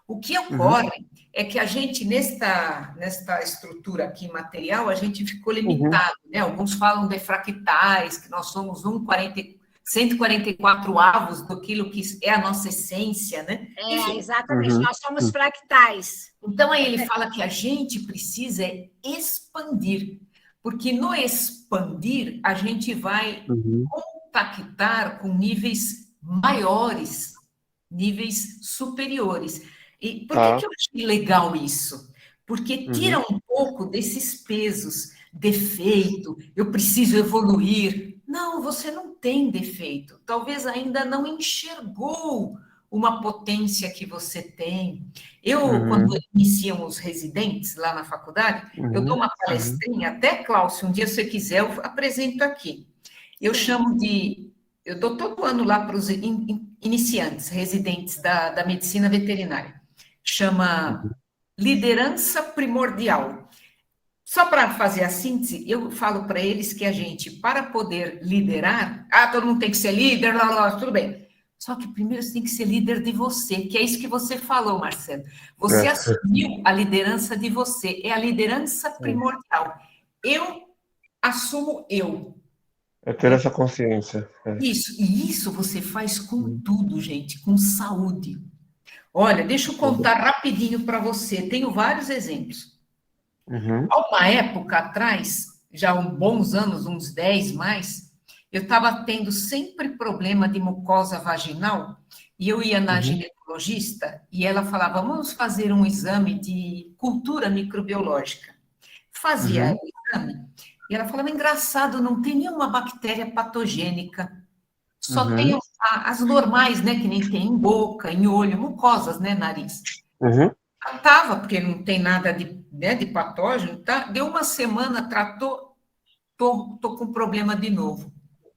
[SPEAKER 2] O que
[SPEAKER 3] Uhum.
[SPEAKER 2] ocorre é que a gente, nesta estrutura aqui material, a gente ficou
[SPEAKER 3] Uhum.
[SPEAKER 2] limitado. Né? Alguns falam de fractais, que nós somos 1,40 144 avos daquilo que é a nossa essência, né? Enfim,
[SPEAKER 1] Exatamente, nós somos fractais.
[SPEAKER 2] então aí ele fala que a gente precisa expandir, porque no expandir a gente vai contactar com níveis maiores, níveis superiores. E por que eu achei legal isso? Porque tira um pouco desses pesos, defeito, eu preciso evoluir. Não, você não tem defeito. Talvez ainda não enxergou uma potência que você tem. Quando iniciam os residentes lá na faculdade, eu dou uma palestrinha, até, Cláudio, um dia, se você quiser, eu apresento aqui. Eu chamo de... Eu dou todo ano lá para os iniciantes, residentes da medicina veterinária. Chama liderança primordial. Só para fazer a síntese, eu falo para eles que a gente, para poder liderar, todo mundo tem que ser líder, tudo bem. Só que primeiro você tem que ser líder de você, que é isso que você falou, Marcelo. Você assumiu a liderança de você, é a liderança primordial. Eu assumo eu.
[SPEAKER 3] É ter essa consciência.
[SPEAKER 2] Isso, e isso você faz com tudo, gente, com saúde. Olha, deixa eu contar rapidinho para você, tenho vários exemplos. Há uma época atrás, já há bons anos, uns 10 mais, eu estava tendo sempre problema de mucosa vaginal, e eu ia na ginecologista, e ela falava, vamos fazer um exame de cultura microbiológica. Fazia o exame, e ela falava, engraçado, não tem nenhuma bactéria patogênica, só tem as normais, né, que nem tem em boca, em olho, mucosas, né, nariz. Tratava, porque não tem nada de patógeno, tá? Deu uma semana, tratou, tô com problema de novo.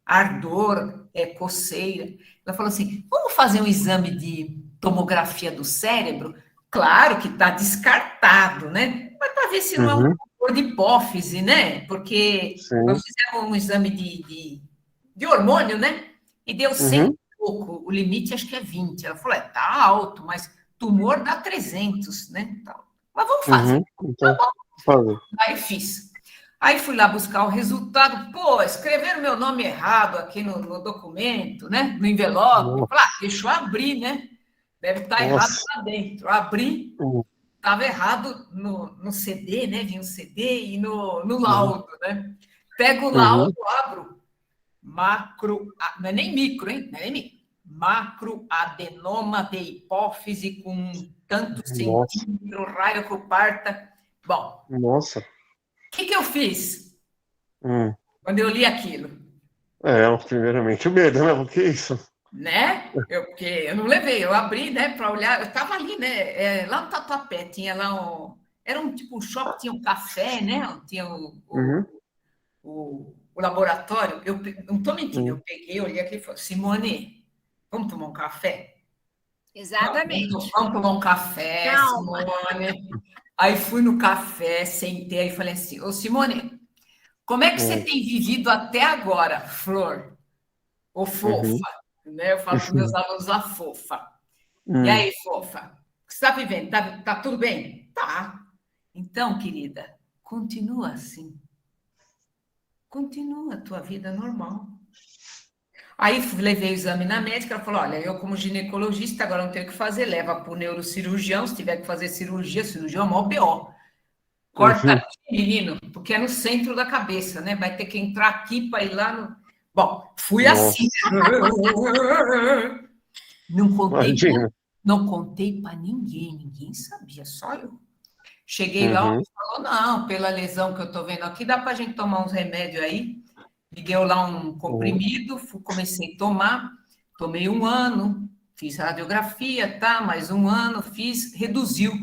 [SPEAKER 2] Ardor, coceira. Ela falou assim, vamos fazer um exame de tomografia do cérebro? Claro que está descartado, né? Mas para ver se não é um tumor de hipófise, né? Porque nós fizemos um exame de hormônio, né? E deu 100 e pouco, o limite acho que é 20. Ela falou, tá alto, mas tumor dá 300, né? Então, mas vamos fazer.
[SPEAKER 3] Então,
[SPEAKER 2] Aí fiz. Aí fui lá buscar o resultado. Pô, escreveram meu nome errado aqui no documento, né? No envelope. Falei, deixa eu abrir, né? Deve estar errado lá dentro. Eu abri, estava errado no CD, né? Vinha o CD e no laudo, né? Pego o laudo, abro. Macro, não é nem micro, hein? Não é nem micro. Macroadenoma de hipófise com tanto centímetro, raio que parta. Bom,
[SPEAKER 3] nossa.
[SPEAKER 2] O que eu fiz quando eu li aquilo?
[SPEAKER 3] Primeiramente o medo, né? O que é isso?
[SPEAKER 2] Né? Porque eu não levei, eu abri, né, para olhar. Eu estava ali, né? Lá no Tatuapé, tinha lá era tipo um shopping, tinha um café, né? Tinha o laboratório. Eu não estou mentindo, eu peguei, olhei aqui e falei, Simone, vamos tomar um café?
[SPEAKER 1] Exatamente.
[SPEAKER 2] Vamos tomar um café, Simone. Aí fui no café, sentei e falei assim, ô Simone, como é que você tem vivido até agora, Flor? Ou fofa? Né? Eu falo para os meus alunos a fofa. E aí, fofa? O que você está vivendo? Tá tudo bem? Tá. Então, querida, continua assim. Continua a tua vida normal. Aí levei o exame na médica, ela falou, olha, eu como ginecologista agora não tenho o que fazer, leva para o neurocirurgião, se tiver que fazer cirurgia é mó BO. Corta aqui, menino, porque é no centro da cabeça, né? Vai ter que entrar aqui para ir lá no... Bom, fui assim. Não contei para ninguém sabia, só eu. Cheguei lá, e falou, não, pela lesão que eu estou vendo aqui, dá para a gente tomar uns remédios aí. Me deu lá um comprimido, comecei a tomar, tomei 1 ano, fiz radiografia, mais 1 ano, reduziu.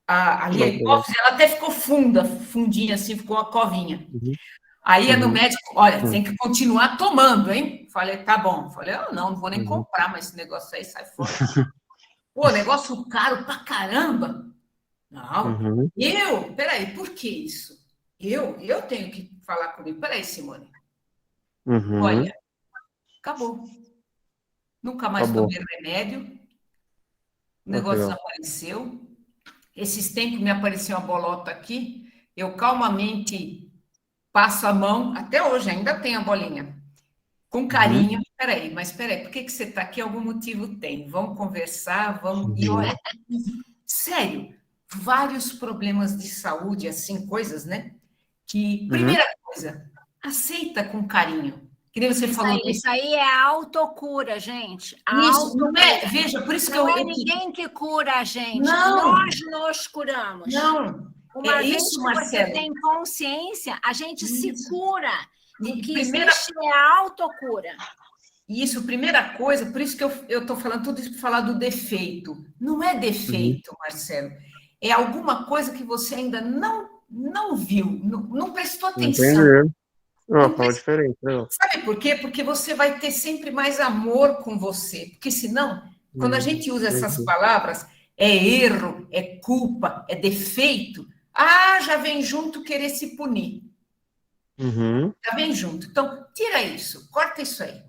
[SPEAKER 2] Ali a hipófise, ela até ficou fundinha assim, ficou uma covinha. Aí ia no médico, olha, tem que continuar tomando, hein? Falei, tá bom. Falei, não vou nem comprar, mas esse negócio aí sai fora. Pô, negócio caro pra caramba. Não, peraí, por que isso? Eu tenho que falar comigo. Peraí, Simone. Olha, acabou. Nunca mais tomei remédio. O negócio desapareceu. Esses tempos me apareceu uma bolota aqui. Eu calmamente passo a mão. Até hoje ainda tem a bolinha. Com carinho. Peraí, por que você está aqui? Algum motivo tem. Vamos conversar, vamos. E olha, sério, vários problemas de saúde, assim, coisas, né? Que, primeira coisa, aceita com carinho. Que nem você falou.
[SPEAKER 1] Isso aí é a autocura, gente.
[SPEAKER 2] Isso, não é? Veja, por isso que
[SPEAKER 1] não é ninguém que cura a gente.
[SPEAKER 2] Não.
[SPEAKER 1] Nós nos curamos.
[SPEAKER 2] Não.
[SPEAKER 1] Uma vez
[SPEAKER 2] isso,
[SPEAKER 1] que
[SPEAKER 2] Marcelo.
[SPEAKER 1] você tem consciência, a gente se cura. O que
[SPEAKER 2] Primeira...
[SPEAKER 1] existe é a autocura.
[SPEAKER 2] Isso, primeira coisa, por isso que eu estou falando tudo isso para falar do defeito. Não é defeito, Marcelo. É alguma coisa que você ainda não viu, não prestou atenção.
[SPEAKER 3] Entendi. Não, fala diferente. Não.
[SPEAKER 2] Sabe por quê? Porque você vai ter sempre mais amor com você. Porque senão, quando a gente usa essas palavras, é erro, é culpa, é defeito, já vem junto querer se punir. Já vem junto. Então, tira isso, corta isso aí.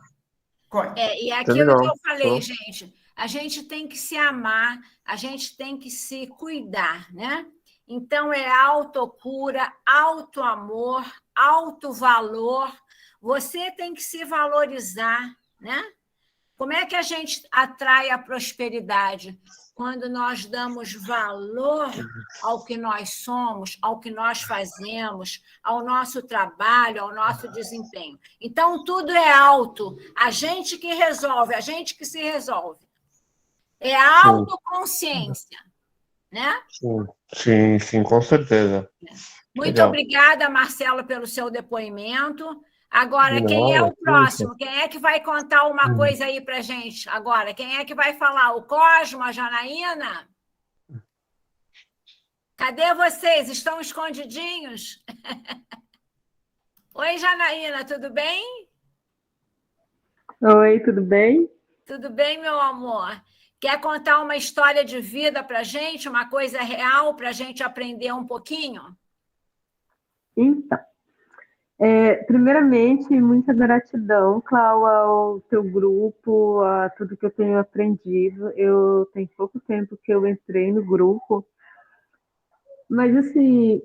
[SPEAKER 2] Corta.
[SPEAKER 1] E aquilo que eu falei, gente, a gente tem que se amar, a gente tem que se cuidar, né? Então, é autocura, autoamor, autovalor. Você tem que se valorizar, né? Como é que a gente atrai a prosperidade? Quando nós damos valor ao que nós somos, ao que nós fazemos, ao nosso trabalho, ao nosso desempenho. Então, tudo é auto. A gente que resolve, a gente que se resolve. É a autoconsciência, né?
[SPEAKER 3] Sim, com certeza.
[SPEAKER 1] Muito obrigada, Marcelo, pelo seu depoimento. Agora, quem é o próximo? Quem é que vai contar uma coisa aí para a gente agora? Quem é que vai falar? O Cosmo, a Janaína? Cadê vocês? Estão escondidinhos? Oi, Janaína, tudo bem?
[SPEAKER 4] Oi, tudo bem?
[SPEAKER 1] Tudo bem, meu amor? Quer contar uma história de vida para a gente? Uma coisa real para a gente aprender um pouquinho?
[SPEAKER 4] Então, primeiramente, muita gratidão, Clau, ao teu grupo, a tudo que eu tenho aprendido. Eu tenho pouco tempo que eu entrei no grupo, mas, assim,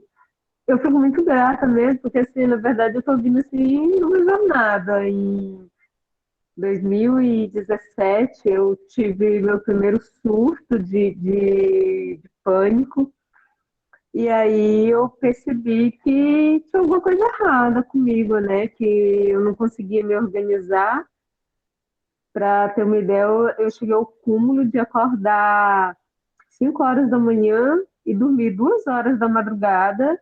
[SPEAKER 4] eu fico muito grata mesmo, porque, assim, na verdade, eu estou vindo, assim, numa jornada. Em 2017, eu tive meu primeiro surto de pânico. E aí eu percebi que tinha alguma coisa errada comigo, né? Que eu não conseguia me organizar. Para ter uma ideia, eu cheguei ao cúmulo de acordar 5 horas da manhã e dormir 2 horas da madrugada.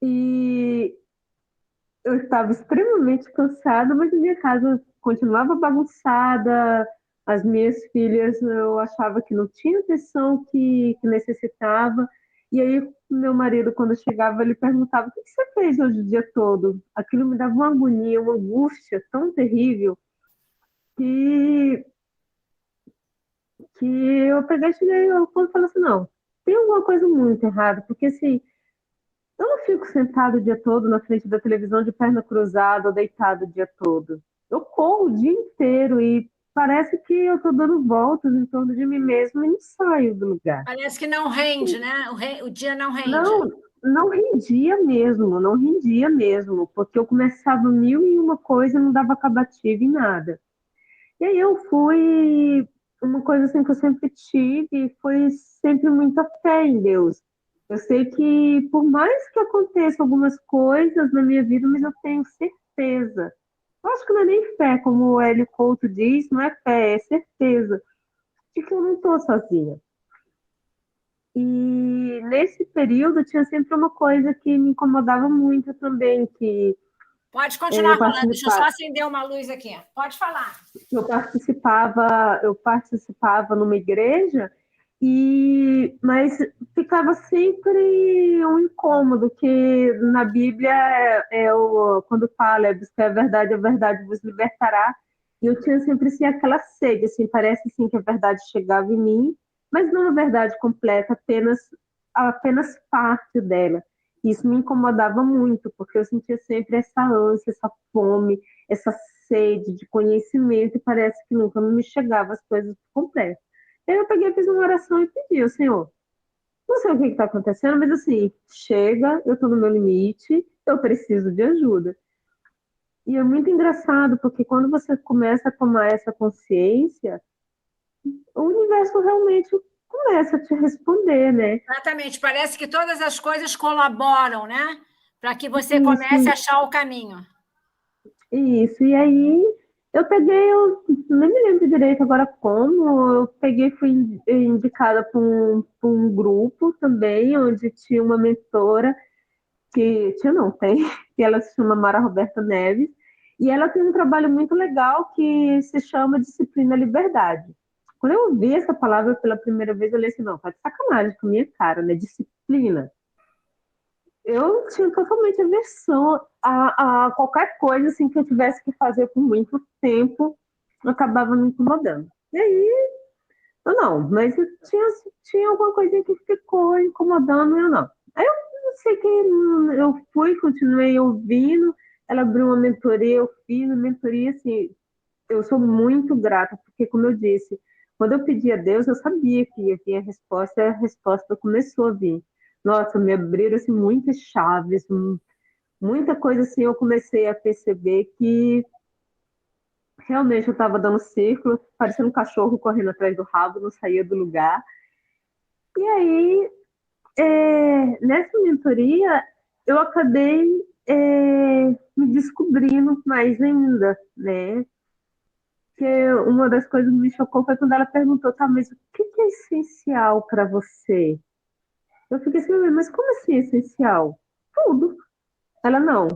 [SPEAKER 4] E eu estava extremamente cansada, mas a minha casa continuava bagunçada. As minhas filhas, eu achava que não tinha atenção que necessitava. E aí, meu marido, quando chegava, ele perguntava: o que você fez hoje o dia todo? Aquilo me dava uma agonia, uma angústia tão terrível que eu peguei e cheguei ao ponto e falei assim: não, tem alguma coisa muito errada, porque assim, eu não fico sentado o dia todo na frente da televisão de perna cruzada ou deitado o dia todo. Eu corro o dia inteiro e parece que eu estou dando voltas em torno de mim mesma e não saio do lugar.
[SPEAKER 1] Parece que não rende, né? O dia não rende.
[SPEAKER 4] Não rendia mesmo, porque eu começava 1001 coisa e não dava acabativa em nada. E aí eu fui, uma coisa assim que eu sempre tive, foi sempre muita fé em Deus. Eu sei que por mais que aconteçam algumas coisas na minha vida, mas eu tenho certeza. Eu acho que não é nem fé, como o Hélio Couto diz, não é fé, é certeza de que eu não estou sozinha. E nesse período tinha sempre uma coisa que me incomodava muito também, que...
[SPEAKER 1] Pode continuar falando, deixa eu só acender uma luz aqui. Pode falar.
[SPEAKER 4] Eu participava numa igreja, mas ficava sempre um incômodo, que na Bíblia, quando fala, buscar a verdade vos libertará, e eu tinha sempre assim, aquela sede, assim, parece assim, que a verdade chegava em mim, mas não a verdade completa, apenas parte dela. Isso me incomodava muito, porque eu sentia sempre essa ânsia, essa fome, essa sede de conhecimento, e parece que nunca me chegava as coisas completas. Aí eu peguei, fiz uma oração e pedi: Senhor, não sei o que está acontecendo, mas assim, chega, eu estou no meu limite, eu preciso de ajuda. E é muito engraçado, porque quando você começa a tomar essa consciência, o universo realmente começa a te responder, né?
[SPEAKER 1] Exatamente, parece que todas as coisas colaboram, né? Para que você comece a
[SPEAKER 4] Isso,
[SPEAKER 1] achar o caminho.
[SPEAKER 4] isso. E aí eu nem me lembro direito agora como, eu peguei, fui indicada para um grupo também, onde tinha uma mentora que tinha, não, tem, que ela se chama Mara Roberta Neves, e ela tem um trabalho muito legal que se chama Disciplina Liberdade. Quando eu ouvi essa palavra pela primeira vez, eu falei assim, não, tá de sacanagem com a minha cara, né? Disciplina. Eu tinha totalmente aversão a qualquer coisa assim, que eu tivesse que fazer por muito tempo, acabava me incomodando. E aí, eu não, mas tinha alguma coisa que ficou incomodando, eu não. Aí eu sei que eu fui, continuei ouvindo, ela abriu uma mentoria, eu fiz a mentoria, assim, eu sou muito grata, porque, como eu disse, quando eu pedi a Deus, eu sabia que ia vir a resposta, e a resposta começou a vir. Nossa, me abriram assim, muitas chaves, muita coisa assim, eu comecei a perceber que realmente eu estava dando círculo, parecendo um cachorro correndo atrás do rabo, não saía do lugar. E aí, nessa mentoria, eu acabei me descobrindo mais ainda, né? Porque uma das coisas que me chocou foi quando ela perguntou, tá, mas o que é essencial para você? Eu fiquei assim, mas como assim essencial? Tudo. Ela, não,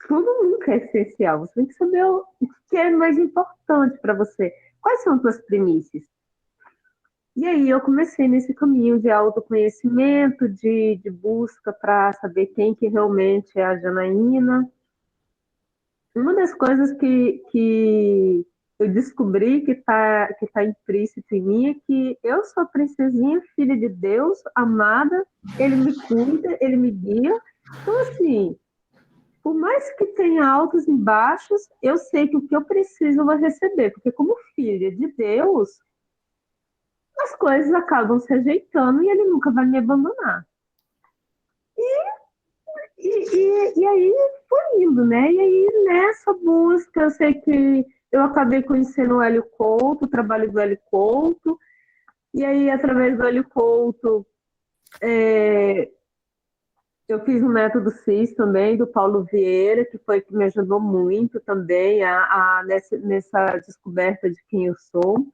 [SPEAKER 4] tudo nunca é essencial. Você tem que saber o que é mais importante para você. Quais são as suas premissas? E aí eu comecei nesse caminho de autoconhecimento, de busca para saber quem que realmente é a Janaína. Uma das coisas que eu descobri que tá implícito em mim é que eu sou a princesinha, filha de Deus, amada, ele me cuida, ele me guia. Então, assim, por mais que tenha altos e baixos, eu sei que o que eu preciso eu vou receber, porque como filha de Deus, as coisas acabam se ajeitando e ele nunca vai me abandonar. E aí foi indo, né? E aí nessa busca, eu sei que eu acabei conhecendo o Hélio Couto, o trabalho do Hélio Couto, e aí através do Hélio Couto eu fiz o método CIS também, do Paulo Vieira, que foi que me ajudou muito também nessa descoberta de quem eu sou.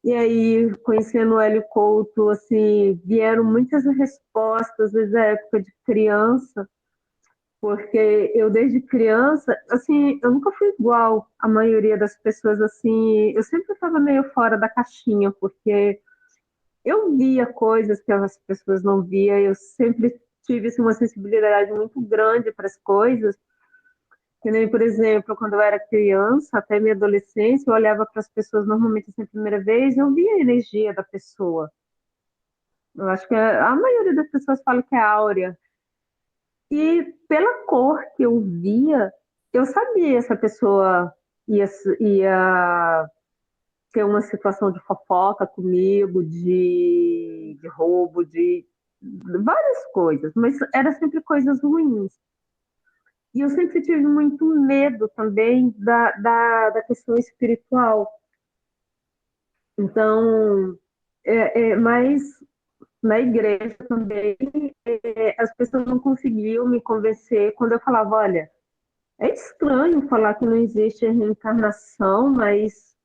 [SPEAKER 4] E aí, conhecendo o Hélio Couto, assim, vieram muitas respostas desde a época de criança, porque eu desde criança, assim, eu nunca fui igual à maioria das pessoas, assim, eu sempre estava meio fora da caixinha, porque eu via coisas que as pessoas não via, eu sempre tive assim, uma sensibilidade muito grande para as coisas, que nem, por exemplo, quando eu era criança, até minha adolescência, eu olhava para as pessoas normalmente assim, a primeira vez, e eu via a energia da pessoa. Eu acho que a maioria das pessoas fala que é áurea. E pela cor que eu via, eu sabia se a pessoa ia ter uma situação de fofoca comigo, de roubo, de várias coisas, mas era sempre coisas ruins. E eu sempre tive muito medo também da questão espiritual. Então, mas na igreja também, as pessoas não conseguiam me convencer quando eu falava, olha, é estranho falar que não existe reencarnação, mas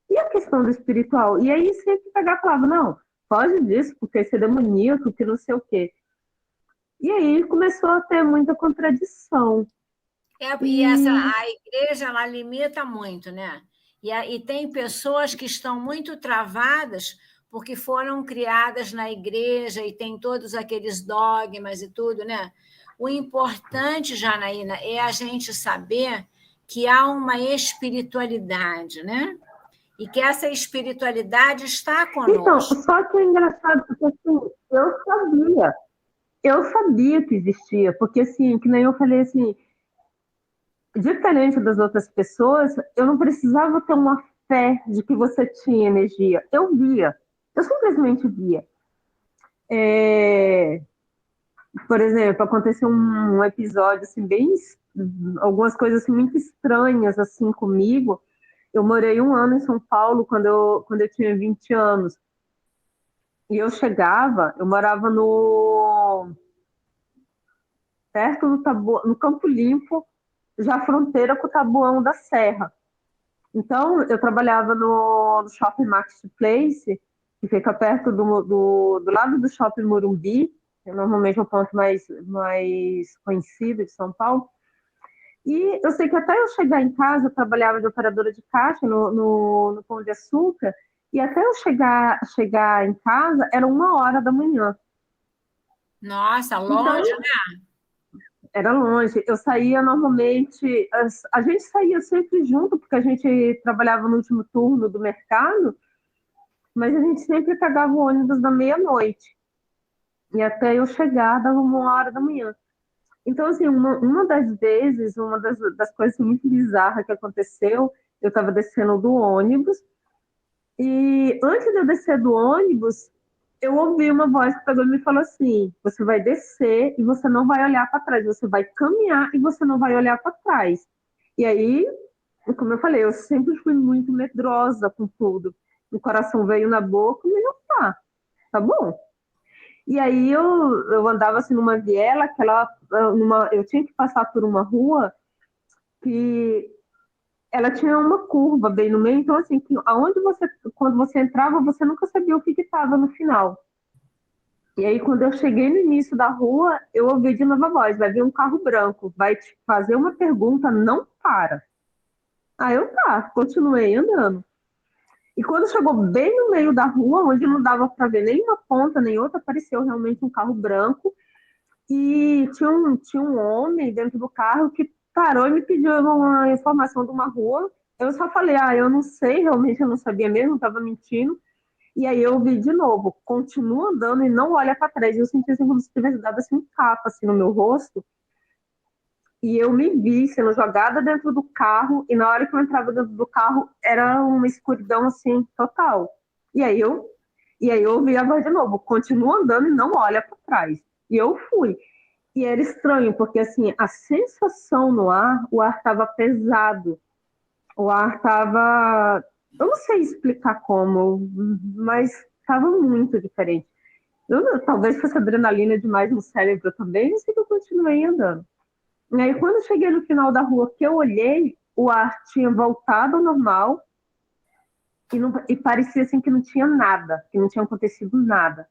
[SPEAKER 4] e a questão do espiritual? E aí sempre pegar e falava, não, foge disso, porque isso é demoníaco, que não sei o quê. E aí começou a ter muita contradição.
[SPEAKER 1] E essa,
[SPEAKER 4] E
[SPEAKER 1] a igreja, ela limita muito, né? E tem pessoas que estão muito travadas porque foram criadas na igreja e tem todos aqueles dogmas e tudo, né? O importante, Janaína, é a gente saber que há uma espiritualidade, né? E que essa espiritualidade está
[SPEAKER 4] então,
[SPEAKER 1] conosco.
[SPEAKER 4] só que é engraçado, porque assim, eu sabia que existia, porque assim, que nem eu falei assim, diferente das outras pessoas, eu não precisava ter uma fé de que você tinha energia. Eu via, eu simplesmente via. É, por exemplo, aconteceu um episódio assim, bem algumas coisas assim, muito estranhas assim comigo. Eu morei 1 ano em São Paulo quando eu tinha 20 anos. E eu morava perto do no Campo Limpo, já fronteira com o Taboão da Serra. Então, eu trabalhava no Shopping Marketplace, que fica perto do lado do Shopping Morumbi, que é normalmente o ponto mais conhecido de São Paulo. E eu sei que até eu chegar em casa, eu trabalhava de operadora de caixa no Pão de Açúcar, e até eu chegar em casa era 1 hora da manhã.
[SPEAKER 1] Nossa,
[SPEAKER 4] Então,
[SPEAKER 1] longe, né?
[SPEAKER 4] era longe. Eu saía normalmente, a gente saía sempre junto, porque a gente trabalhava no último turno do mercado, mas a gente sempre pegava o ônibus da meia-noite. E até eu chegar, dava 1 hora da manhã. Então, assim, uma das vezes, uma das coisas muito bizarras que aconteceu, eu estava descendo do ônibus, e antes de eu descer do ônibus, eu ouvi uma voz que pegou e me falou assim: você vai descer e você não vai olhar para trás, você vai caminhar e você não vai olhar para trás. E aí, como eu falei, eu sempre fui muito medrosa com tudo. O coração veio na boca, mas não tá bom. E aí eu andava assim numa viela, eu tinha que passar por uma rua que ela tinha uma curva bem no meio, então assim, quando você entrava, você nunca sabia o que estava no final. E aí, quando eu cheguei no início da rua, eu ouvi de novo a voz: vai vir um carro branco, vai te fazer uma pergunta, não para. Aí eu continuei andando. E quando chegou bem no meio da rua, onde não dava para ver nenhuma ponta nem outra, apareceu realmente um carro branco. E tinha um homem dentro do carro que parou e me pediu uma informação de uma rua. Eu só falei: eu não sei, realmente eu não sabia mesmo, estava mentindo. E aí eu vi de novo: continua andando e não olha para trás. Eu senti assim, como se tivesse dado assim, um tapa assim, no meu rosto. E eu me vi sendo jogada dentro do carro, e na hora que eu entrava dentro do carro, era uma escuridão assim, total. E aí eu ouvi a voz de novo: continua andando e não olha para trás. E eu fui. E era estranho, porque assim, a sensação no ar, o ar estava pesado. O ar estava, eu não sei explicar como, mas estava muito diferente. Talvez fosse adrenalina demais no cérebro também, não sei que eu continuei andando. E aí, quando eu cheguei no final da rua, que eu olhei, o ar tinha voltado ao normal e parecia assim que não tinha nada, que não tinha acontecido nada.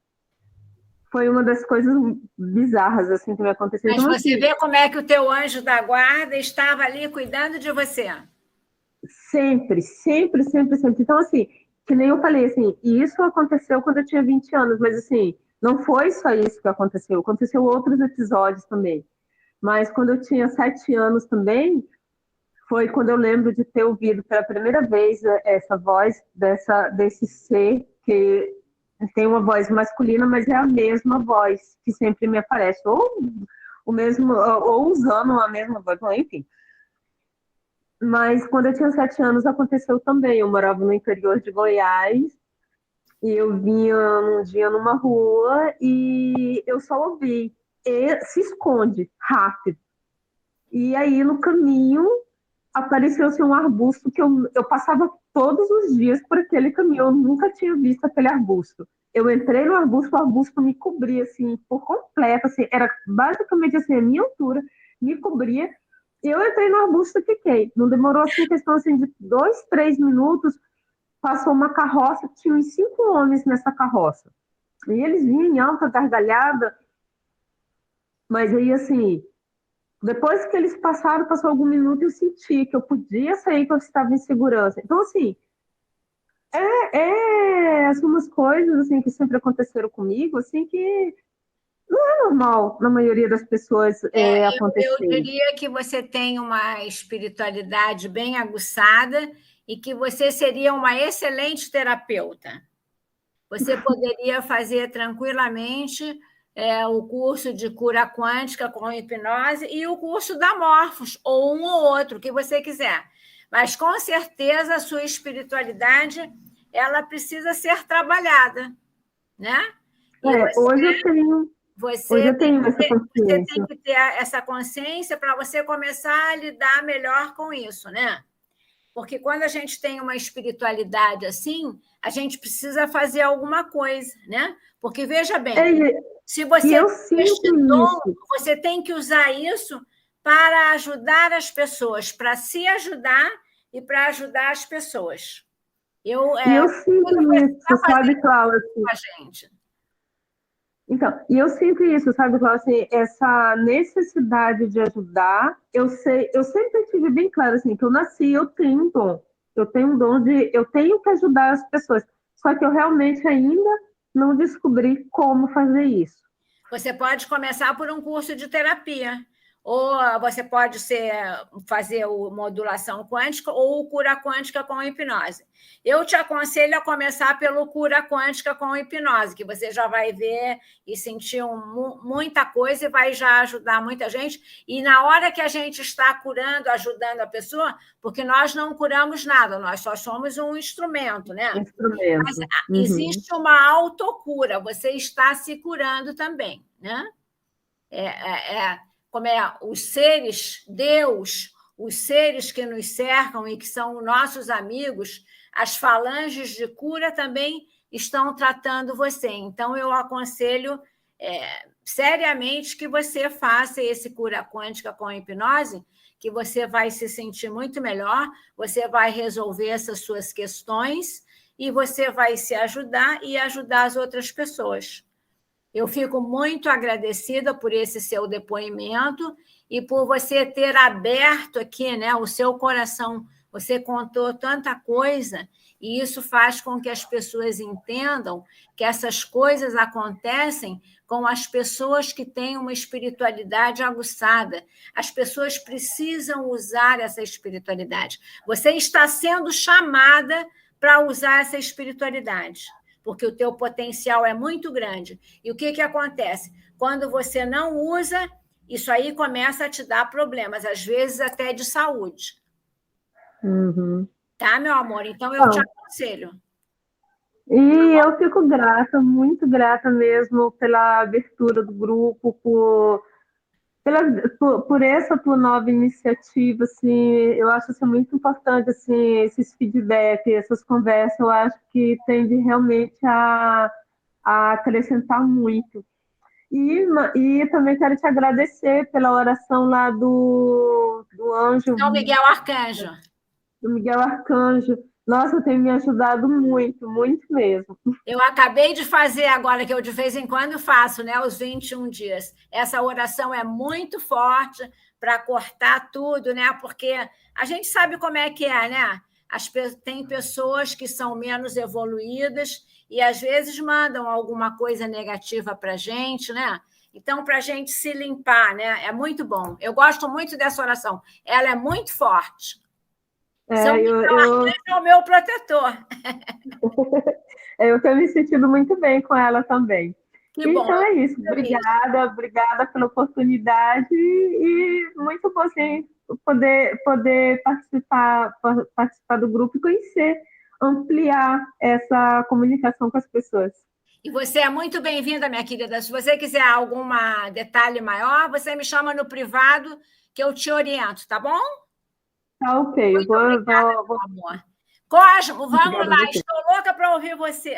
[SPEAKER 4] Foi uma das coisas bizarras assim que me aconteceu.
[SPEAKER 1] Mas
[SPEAKER 4] então,
[SPEAKER 1] você
[SPEAKER 4] assim,
[SPEAKER 1] vê como é que o teu anjo da guarda estava ali cuidando de você.
[SPEAKER 4] sempre, sempre, sempre, sempre. Então, assim, que nem eu falei, assim, e isso aconteceu quando eu tinha 20 anos, mas, assim, não foi só isso que aconteceu outros episódios também. Mas quando eu tinha 7 anos também, foi quando eu lembro de ter ouvido pela primeira vez essa voz desse ser que tem uma voz masculina, mas é a mesma voz que sempre me aparece, ou usando a mesma voz, enfim. Mas quando eu tinha 7 anos aconteceu também. Eu morava no interior de Goiás e eu vinha um dia numa rua e eu só ouvi: se esconde, rápido. E aí no caminho apareceu assim, um arbusto que eu passava todos os dias por aquele caminho. Eu nunca tinha visto aquele arbusto. Eu entrei no arbusto, o arbusto me cobria assim por completo, assim, era basicamente assim a minha altura, me cobria. Eu entrei no arbusto e fiquei. Não demorou assim, questão assim, de 2, 3 minutos, passou uma carroça, tinha uns 5 homens nessa carroça. E eles vinham em alta gargalhada, mas aí assim, depois que eles passaram, passou algum minuto, eu senti que eu podia sair, que eu estava em segurança. Então, assim, umas coisas assim, que sempre aconteceram comigo, assim, que não é normal na maioria das pessoas
[SPEAKER 1] Eu
[SPEAKER 4] acontecer.
[SPEAKER 1] diria que você tem uma espiritualidade bem aguçada e que você seria uma excelente terapeuta. Você poderia fazer tranquilamente o curso de cura quântica com hipnose e o curso da Morphos, ou um ou outro, que você quiser. Mas, com certeza, a sua espiritualidade ela precisa ser trabalhada, né? E
[SPEAKER 4] Hoje eu tenho... Hoje
[SPEAKER 1] Você
[SPEAKER 4] eu tenho essa
[SPEAKER 1] você tem
[SPEAKER 4] consciência.
[SPEAKER 1] que ter essa consciência para você começar a lidar melhor com isso, né? Porque quando a gente tem uma espiritualidade assim, a gente precisa fazer alguma coisa, né? Porque, veja bem,
[SPEAKER 4] É,
[SPEAKER 1] se
[SPEAKER 4] e
[SPEAKER 1] você
[SPEAKER 4] eu
[SPEAKER 1] tem este
[SPEAKER 4] sinto
[SPEAKER 1] dom,
[SPEAKER 4] isso.
[SPEAKER 1] você tem que usar isso para ajudar as pessoas, para se ajudar e para ajudar as pessoas.
[SPEAKER 4] E eu sinto
[SPEAKER 1] Está
[SPEAKER 4] isso,
[SPEAKER 1] fazendo
[SPEAKER 4] sabe, Cláudia?
[SPEAKER 1] com a gente.
[SPEAKER 4] Então, e eu sinto isso, sabe, Cláudia? Assim, essa necessidade de ajudar, eu sempre tive bem claro, assim, que eu nasci, eu tenho um dom. Eu tenho um dom eu tenho que ajudar as pessoas. Só que eu realmente ainda não descobri como fazer isso.
[SPEAKER 1] Você pode começar por um curso de terapia, ou você pode fazer modulação quântica ou cura quântica com hipnose. Eu te aconselho a começar pelo cura quântica com hipnose, que você já vai ver e sentir muita coisa e vai já ajudar muita gente. E na hora que a gente está curando, ajudando a pessoa, porque nós não curamos nada, nós só somos um instrumento, né? Mas
[SPEAKER 4] Instrumento. Uhum.
[SPEAKER 1] existe uma autocura, você está se curando também, né? Como os seres, Deus, os seres que nos cercam e que são nossos amigos, as falanges de cura também estão tratando você. Então, eu aconselho seriamente que você faça esse cura quântica com hipnose, que você vai se sentir muito melhor, você vai resolver essas suas questões e você vai se ajudar e ajudar as outras pessoas. Eu fico muito agradecida por esse seu depoimento e por você ter aberto aqui, né, o seu coração. Você contou tanta coisa e isso faz com que as pessoas entendam que essas coisas acontecem com as pessoas que têm uma espiritualidade aguçada. As pessoas precisam usar essa espiritualidade. Você está sendo chamada para usar essa espiritualidade, porque o teu potencial é muito grande. E o que acontece? Quando você não usa, isso aí começa a te dar problemas, às vezes até de saúde.
[SPEAKER 4] Uhum.
[SPEAKER 1] Tá, meu amor? Então, eu te aconselho.
[SPEAKER 4] E eu fico grata, muito grata mesmo pela abertura do grupo, por essa tua nova iniciativa, assim, eu acho assim, muito importante, assim, esses feedbacks, essas conversas, eu acho que tende realmente a acrescentar muito. E também quero te agradecer pela oração lá do anjo,
[SPEAKER 1] São Miguel Arcanjo.
[SPEAKER 4] do Miguel Arcanjo. Nossa, tem me ajudado muito, muito mesmo.
[SPEAKER 1] Eu acabei de fazer agora, que eu de vez em quando faço, né, os 21 dias. Essa oração é muito forte para cortar tudo, né? Porque a gente sabe como é que é, né? Tem pessoas que são menos evoluídas e às vezes mandam alguma coisa negativa para a gente, né? Então, para a gente se limpar, né? É muito bom. Eu gosto muito dessa oração. Ela é muito forte. São Miguel Arcanjo é o meu protetor.
[SPEAKER 4] Eu tenho me sentido muito bem com ela também.
[SPEAKER 1] Que bom.
[SPEAKER 4] Então é isso. Obrigada pela oportunidade e muito bom assim, poder participar do grupo e conhecer, ampliar essa comunicação com as pessoas.
[SPEAKER 1] E você é muito bem-vinda, minha querida. Se você quiser algum detalhe maior, você me chama no privado que eu te oriento, tá bom?
[SPEAKER 4] Tá ok.
[SPEAKER 1] Muito obrigada, meu amor. Cosmo, vamos lá. Estou louca para ouvir você.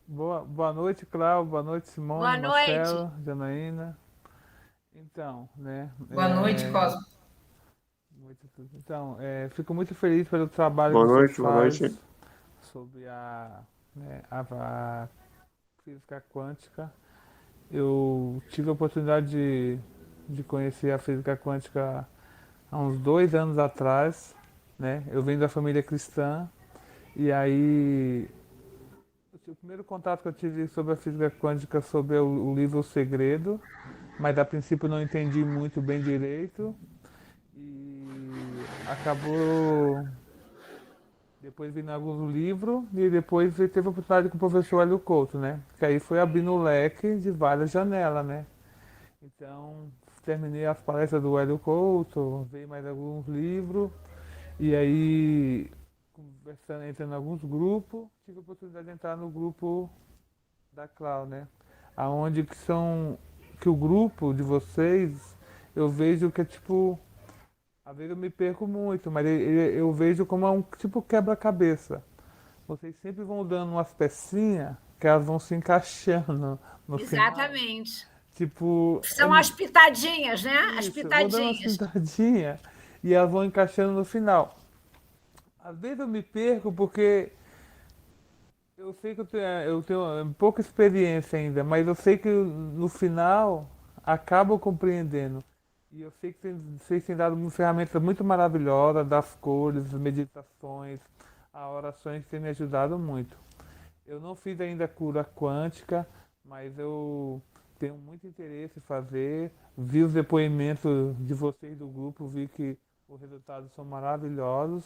[SPEAKER 5] Bom, boa noite, Cláudio. Boa noite, Simone,
[SPEAKER 1] boa noite.
[SPEAKER 5] Marcelo, Janaína. Então, né?
[SPEAKER 2] Boa noite, Cosmo.
[SPEAKER 5] Então, fico muito feliz pelo trabalho
[SPEAKER 3] boa
[SPEAKER 5] que
[SPEAKER 3] noite,
[SPEAKER 5] você
[SPEAKER 3] boa
[SPEAKER 5] faz
[SPEAKER 3] noite.
[SPEAKER 5] sobre a física quântica. Eu tive a oportunidade de conhecer a física quântica há uns 2 anos atrás, né? Eu venho da família cristã e aí o primeiro contato que eu tive sobre a física quântica sobre o livro O Segredo, mas a princípio não entendi muito bem direito e acabou depois vindo alguns livros e depois teve a oportunidade com o professor Hélio Couto, né? Que aí foi abrindo o leque de várias janelas, né? Então, terminei as palestras do Hélio Couto, veio mais alguns livros, e aí, conversando, entrando em alguns grupos, tive a oportunidade de entrar no grupo da Clau, né? Aonde que o grupo de vocês, eu vejo que é tipo, às vezes eu me perco muito, mas eu vejo como é um tipo quebra-cabeça. Vocês sempre vão dando umas pecinhas que elas vão se encaixando no final.
[SPEAKER 1] Exatamente.
[SPEAKER 5] Tipo,
[SPEAKER 1] São as pitadinhas, né? As
[SPEAKER 5] isso, eu vou dando umas
[SPEAKER 1] pitadinhas.
[SPEAKER 5] pintadinhas e elas vão encaixando no final. Às vezes eu me perco porque eu sei que eu tenho pouca experiência ainda, mas eu sei que no final acabo compreendendo. E eu sei que vocês têm dado uma ferramenta muito maravilhosa das cores, das meditações, as orações que têm me ajudado muito. Eu não fiz ainda cura quântica, mas eu tenho muito interesse em fazer. Vi os depoimentos de vocês do grupo, vi que os resultados são maravilhosos.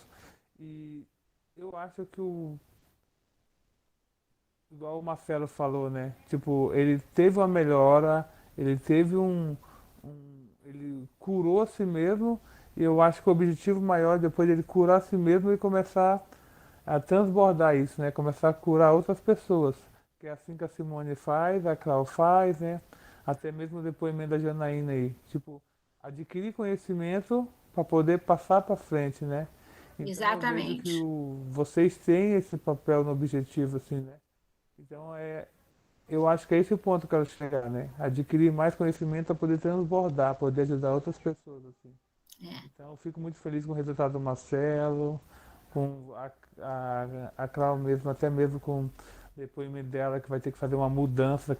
[SPEAKER 5] E eu acho que igual o Marcelo falou, né? Tipo, ele teve uma melhora, ele teve ele curou a si mesmo, e eu acho que o objetivo maior depois dele curar a si mesmo é começar a transbordar isso, né? Começar a curar outras pessoas. Que é assim que a Simone faz, a Clau faz, né? Até mesmo o depoimento da Janaína aí. Tipo, adquirir conhecimento para poder passar para frente, né? Então eu vejo que
[SPEAKER 1] Exatamente.
[SPEAKER 5] vocês têm esse papel no objetivo, assim, né? Então eu acho que é esse o ponto que eu quero chegar, né? Adquirir mais conhecimento para poder transbordar, poder ajudar outras pessoas, assim.
[SPEAKER 1] É.
[SPEAKER 5] Então eu fico muito feliz com o resultado do Marcelo, com a Clau mesmo, até mesmo com o depoimento dela, que vai ter que fazer uma mudança,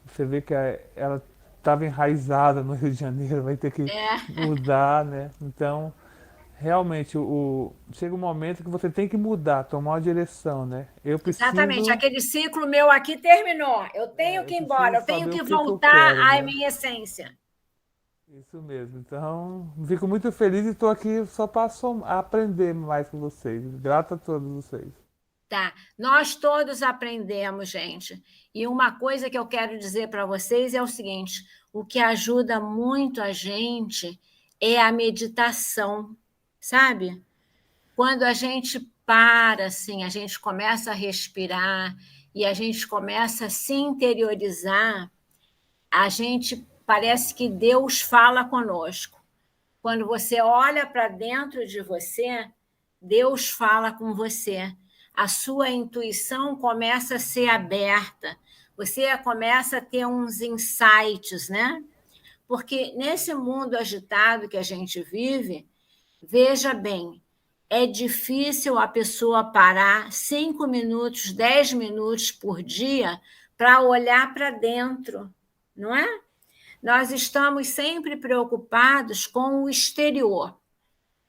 [SPEAKER 5] você vê que ela estava enraizada no Rio de Janeiro, vai ter que
[SPEAKER 1] É.
[SPEAKER 5] mudar, né? Então, realmente, chega um momento que você tem que mudar, tomar uma direção, né?
[SPEAKER 1] Exatamente. Aquele ciclo meu aqui terminou. Eu tenho
[SPEAKER 5] Eu
[SPEAKER 1] que ir embora,
[SPEAKER 5] preciso
[SPEAKER 1] eu tenho
[SPEAKER 5] saber o
[SPEAKER 1] que
[SPEAKER 5] que que eu
[SPEAKER 1] voltar
[SPEAKER 5] quero,
[SPEAKER 1] à
[SPEAKER 5] né?
[SPEAKER 1] minha essência.
[SPEAKER 5] Isso mesmo. Então, fico muito feliz e estou aqui só para aprender mais com vocês. Grato a todos vocês.
[SPEAKER 1] Tá. Nós todos aprendemos, gente. E uma coisa que eu quero dizer para vocês é o seguinte: o que ajuda muito a gente é a meditação, sabe? Quando a gente para, assim, a gente começa a respirar e a gente começa a se interiorizar, a gente parece que Deus fala conosco. Quando você olha para dentro de você, Deus fala com você. A sua intuição começa a ser aberta. Você começa a ter uns insights, né? Porque nesse mundo agitado que a gente vive, veja bem, é difícil a pessoa parar 5 minutos, 10 minutos por dia para olhar para dentro, não é? Nós estamos sempre preocupados com o exterior,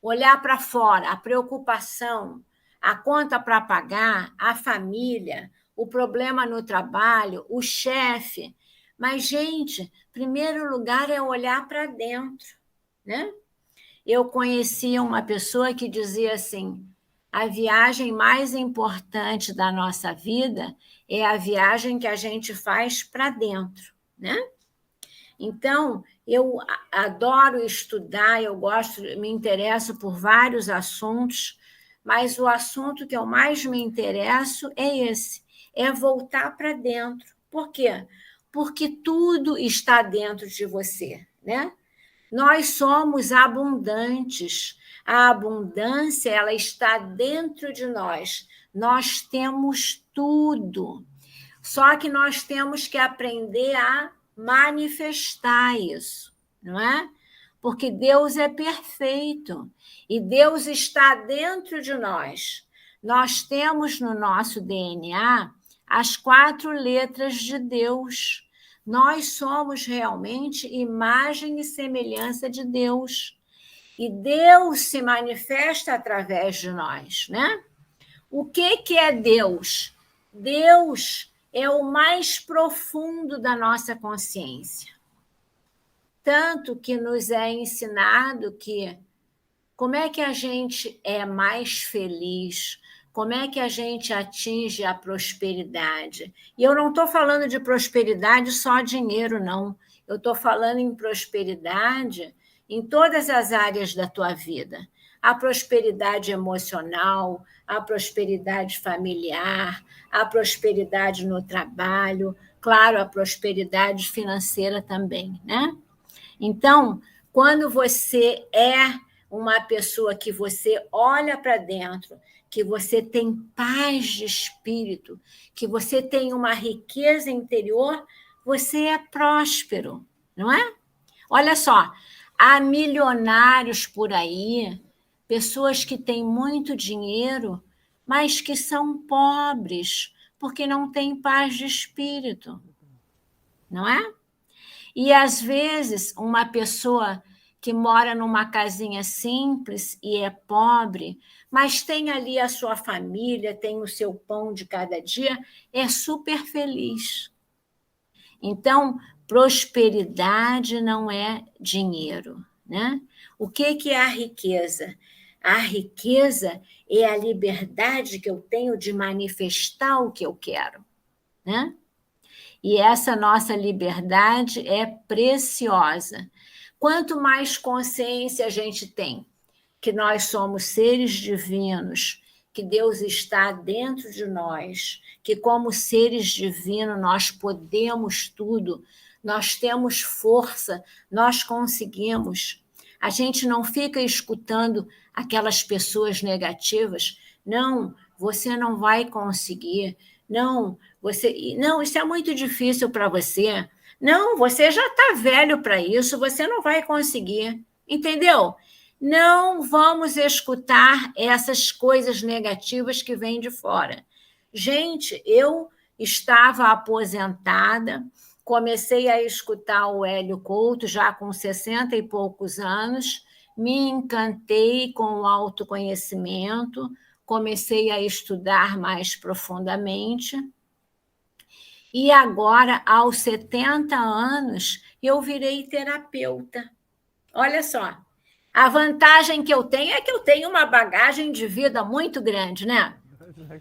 [SPEAKER 1] olhar para fora, a preocupação, a conta para pagar, a família, o problema no trabalho, o chefe. Mas, gente, primeiro lugar é olhar para dentro, né? Eu conhecia uma pessoa que dizia assim: a viagem mais importante da nossa vida é a viagem que a gente faz para dentro, né? Então, eu adoro estudar, eu gosto, me interesso por vários assuntos, mas o assunto que eu mais me interesso é esse, é voltar para dentro. Por quê? Porque tudo está dentro de você, né? Nós somos abundantes. A abundância, ela está dentro de nós. Nós temos tudo. Só que nós temos que aprender a manifestar isso, não é? Porque Deus é perfeito e Deus está dentro de nós. Nós temos no nosso DNA as 4 letras de Deus. Nós somos realmente imagem e semelhança de Deus. E Deus se manifesta através de nós, né? O que é Deus? Deus é o mais profundo da nossa consciência. Tanto que nos é ensinado que como é que a gente é mais feliz, como é que a gente atinge a prosperidade. E eu não estou falando de prosperidade só dinheiro, não. Eu estou falando em prosperidade em todas as áreas da tua vida. a prosperidade emocional, a prosperidade familiar, a prosperidade no trabalho, claro, a prosperidade financeira também, né? Então, quando você é uma pessoa que você olha para dentro, que você tem paz de espírito, que você tem uma riqueza interior, você é próspero, não é? Olha só, há milionários por aí, pessoas que têm muito dinheiro, mas que são pobres, porque não têm paz de espírito, não é? E, às vezes, uma pessoa que mora numa casinha simples e é pobre, mas tem ali a sua família, tem o seu pão de cada dia, é super feliz. Então, prosperidade não é dinheiro, né? O que é a riqueza? A riqueza é a liberdade que eu tenho de manifestar o que eu quero, né? E essa nossa liberdade é preciosa. Quanto mais consciência a gente tem que nós somos seres divinos, que Deus está dentro de nós, que como seres divinos nós podemos tudo, nós temos força, nós conseguimos. A gente não fica escutando aquelas pessoas negativas. Não, você não vai conseguir. Não, isso é muito difícil para você. Não, você já está velho para isso, você não vai conseguir. Entendeu? Não vamos escutar essas coisas negativas que vêm de fora. Gente, eu estava aposentada, comecei a escutar o Hélio Couto já com 60 e poucos anos, me encantei com o autoconhecimento, comecei a estudar mais profundamente. E agora, aos 70 anos, eu virei terapeuta. Olha só, a vantagem que eu tenho é que eu tenho uma bagagem de vida muito grande, né?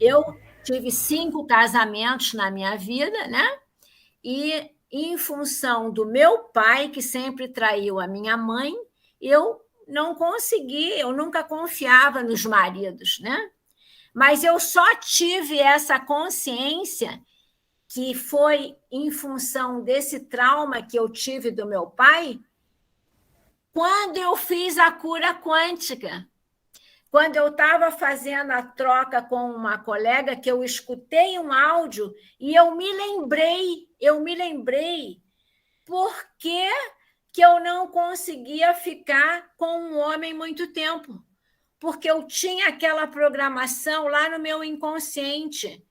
[SPEAKER 1] Eu tive 5 casamentos na minha vida, né? E, em função do meu pai, que sempre traiu a minha mãe, eu não consegui, eu nunca confiava nos maridos, né? Mas eu só tive essa consciência que foi em função desse trauma que eu tive do meu pai, quando eu fiz a cura quântica. Quando eu estava fazendo a troca com uma colega, que eu escutei um áudio e eu me lembrei por que eu não conseguia ficar com um homem muito tempo. Porque eu tinha aquela programação lá no meu inconsciente.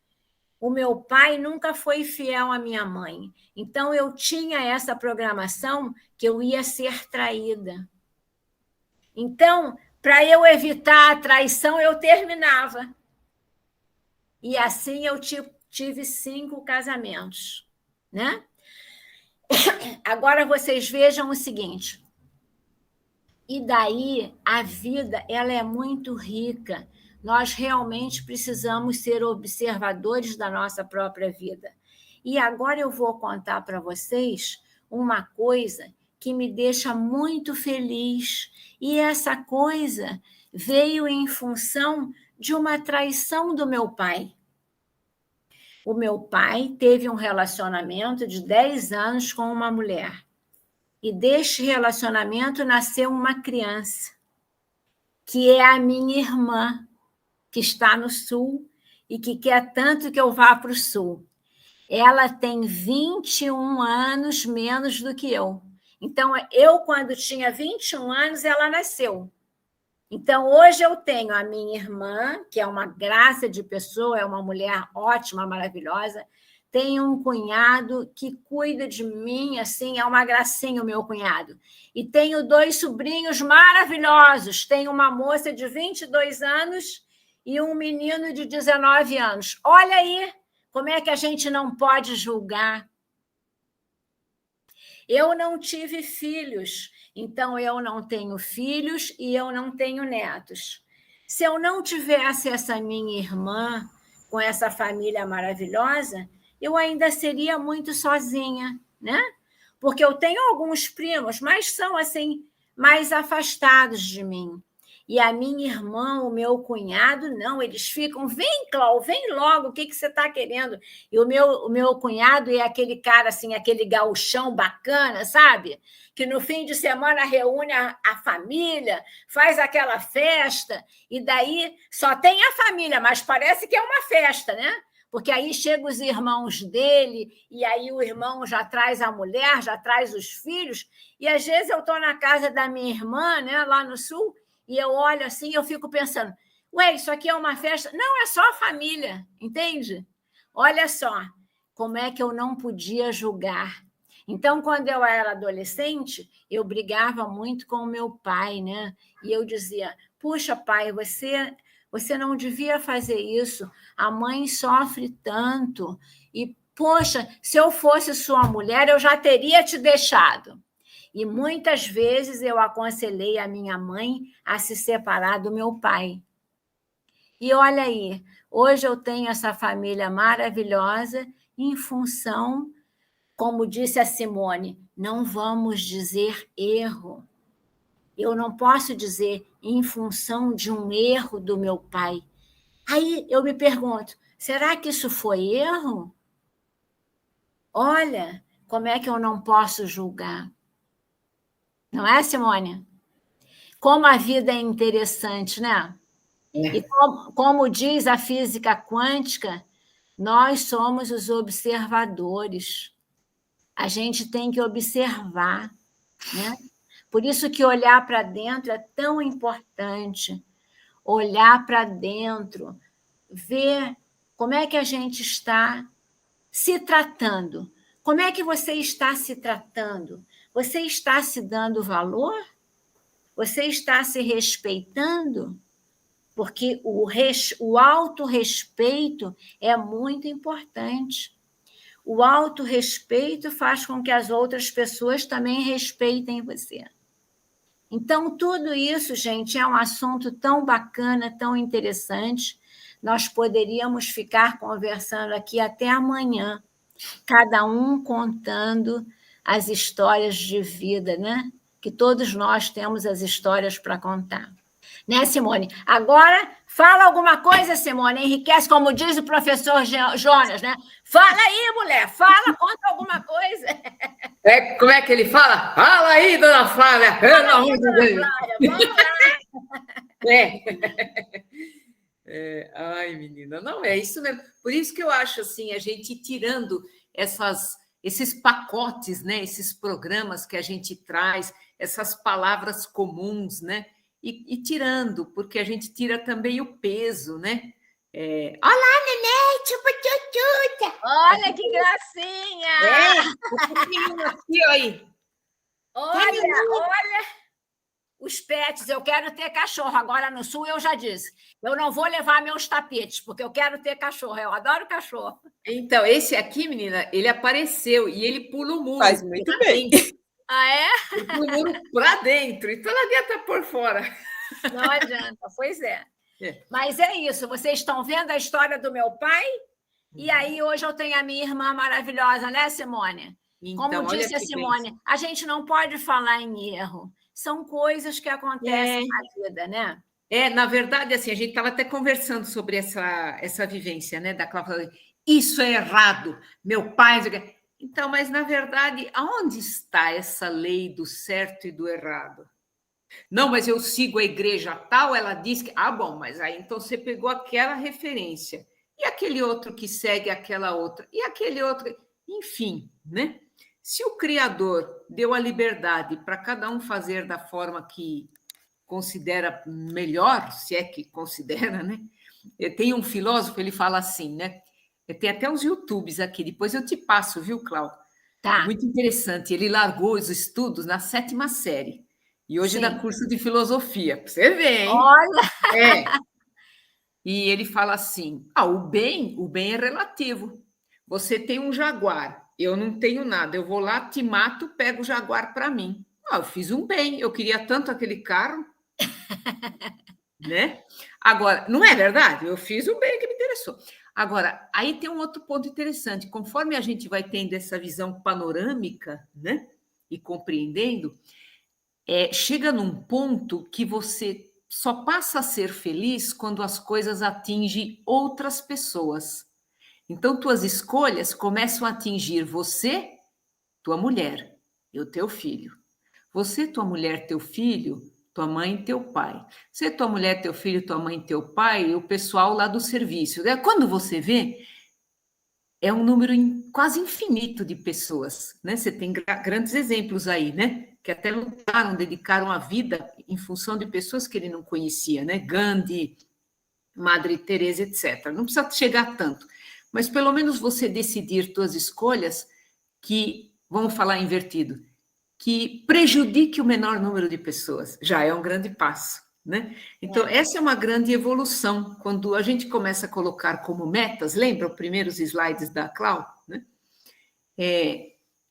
[SPEAKER 1] O meu pai nunca foi fiel à minha mãe. Então, eu tinha essa programação que eu ia ser traída. Então, para eu evitar a traição, eu terminava. E assim eu tive 5 casamentos, né? Agora vocês vejam o seguinte. E daí a vida ela é muito rica. Nós realmente precisamos ser observadores da nossa própria vida. E agora eu vou contar para vocês uma coisa que me deixa muito feliz. E essa coisa veio em função de uma traição do meu pai. O meu pai teve um relacionamento de 10 anos com uma mulher. E deste relacionamento nasceu uma criança, que é a minha irmã, que está no Sul e que quer tanto que eu vá para o Sul. Ela tem 21 anos menos do que eu. Então, eu, quando tinha 21 anos, ela nasceu. Então, hoje eu tenho a minha irmã, que é uma graça de pessoa, é uma mulher ótima, maravilhosa. Tenho um cunhado que cuida de mim, assim, é uma gracinha o meu cunhado. E tenho 2 sobrinhos maravilhosos. Tenho uma moça de 22 anos e um menino de 19 anos. Olha aí como é que a gente não pode julgar. Eu não tive filhos, então eu não tenho filhos e eu não tenho netos. Se eu não tivesse essa minha irmã com essa família maravilhosa, eu ainda seria muito sozinha, né? Porque eu tenho alguns primos, mas são assim mais afastados de mim. E a minha irmã, o meu cunhado, não, eles ficam, vem, Cláudio, vem logo, o que você está querendo? E o meu cunhado é aquele cara, assim, aquele gauchão bacana, sabe? Que no fim de semana reúne a família, faz aquela festa, e daí só tem a família, mas parece que é uma festa, né? Porque aí chegam os irmãos dele, e aí o irmão já traz a mulher, já traz os filhos, e às vezes eu estou na casa da minha irmã, né, lá no sul, e eu olho assim e eu fico pensando, ué, isso aqui é uma festa? Não, é só a família, entende? Olha só, como é que eu não podia julgar. Então, quando eu era adolescente, eu brigava muito com o meu pai, né? E eu dizia, puxa, pai, você não devia fazer isso, a mãe sofre tanto, e, poxa, se eu fosse sua mulher, eu já teria te deixado. E muitas vezes eu aconselhei a minha mãe a se separar do meu pai. E olha aí, hoje eu tenho essa família maravilhosa em função, como disse a Simone, não vamos dizer erro. Eu não posso dizer em função de um erro do meu pai. Aí eu me pergunto, será que isso foi erro? Olha, como é que eu não posso julgar? Não é, Simone? Como a vida é interessante, né? É. E como diz a física quântica, nós somos os observadores. A gente tem que observar, né? Por isso que olhar para dentro é tão importante. Olhar para dentro, ver como é que a gente está se tratando. Como é que você está se tratando? Você está se dando valor? Você está se respeitando? Porque o autorrespeito é muito importante. O autorrespeito faz com que as outras pessoas também respeitem você. Então, tudo isso, gente, é um assunto tão bacana, tão interessante. Nós poderíamos ficar conversando aqui até amanhã, cada um contando as histórias de vida, né? Que todos nós temos as histórias para contar. Né, Simone? Agora, fala alguma coisa, Simone, enriquece, como diz o professor Jonas, né? Fala aí, mulher, fala, conta alguma coisa.
[SPEAKER 2] Como é que ele fala? Fala aí, dona Flávia.
[SPEAKER 1] Fala aí, dona Flávia, vamos lá.
[SPEAKER 2] Ai, menina, não é isso mesmo. Por isso que eu acho assim, a gente tirando esses pacotes, né? Esses programas que a gente traz, essas palavras comuns, né? E tirando, porque a gente tira também o peso, né? Olá, neném, chupa-chuchuta.
[SPEAKER 1] Olha que gracinha!
[SPEAKER 2] Aqui, aí.
[SPEAKER 1] Olha, os pets, eu quero ter cachorro. Agora no sul eu já disse, eu não vou levar meus tapetes, porque eu quero ter cachorro, eu adoro cachorro.
[SPEAKER 2] Então, esse aqui, menina, ele apareceu e ele pula o muro.
[SPEAKER 6] Faz muito bem.
[SPEAKER 1] Ah, é?
[SPEAKER 2] Ele pula o muro para dentro, então não adianta por fora.
[SPEAKER 1] Não adianta, pois é. Mas é isso, vocês estão vendo a história do meu pai? E aí hoje eu tenho a minha irmã maravilhosa, né, Simone?
[SPEAKER 2] Então,
[SPEAKER 1] como disse a Simone, a gente não pode falar em erro. São coisas que acontecem na vida, né?
[SPEAKER 2] Na verdade, assim, a gente estava até conversando sobre essa vivência, né, da Cláudia. Isso é errado, meu pai... Então, mas, na verdade, aonde está essa lei do certo e do errado? Não, mas eu sigo a igreja tal, ela diz que... Ah, bom, mas aí então você pegou aquela referência. E aquele outro que segue aquela outra? E aquele outro... Enfim, né? Se o Criador deu a liberdade para cada um fazer da forma que considera melhor, se é que considera, né? Tem um filósofo, ele fala assim, né? Tem até uns YouTubes aqui, depois eu te passo, viu, Cláudia?
[SPEAKER 1] Tá.
[SPEAKER 2] Muito interessante. Ele largou os estudos na 7ª série. E hoje dá curso de filosofia. Pra você ver, hein?
[SPEAKER 1] Olha!
[SPEAKER 2] E ele fala assim: o bem é relativo. Você tem um jaguar, eu não tenho nada. Eu vou lá, te mato, pego o jaguar para mim. Eu fiz um bem, eu queria tanto aquele carro. Né? Agora, não é verdade? Eu fiz o bem que me interessou. Agora, aí tem um outro ponto interessante. Conforme a gente vai tendo essa visão panorâmica, né? E compreendendo, chega num ponto que você só passa a ser feliz quando as coisas atingem outras pessoas. Então, tuas escolhas começam a atingir você, tua mulher e o teu filho. Você, tua mulher, teu filho, tua mãe e teu pai. Você, tua mulher, teu filho, tua mãe e teu pai e o pessoal lá do serviço. Quando você vê, é um número quase infinito de pessoas, né? Você tem grandes exemplos aí, né? Que até lutaram, dedicaram a vida em função de pessoas que ele não conhecia, né? Gandhi, Madre Teresa, etc. Não precisa chegar tanto, mas pelo menos você decidir suas escolhas que, vamos falar invertido, que prejudique o menor número de pessoas, já é um grande passo, né? Então, essa é uma grande evolução, quando a gente começa a colocar como metas, lembra os primeiros slides da Clau, né?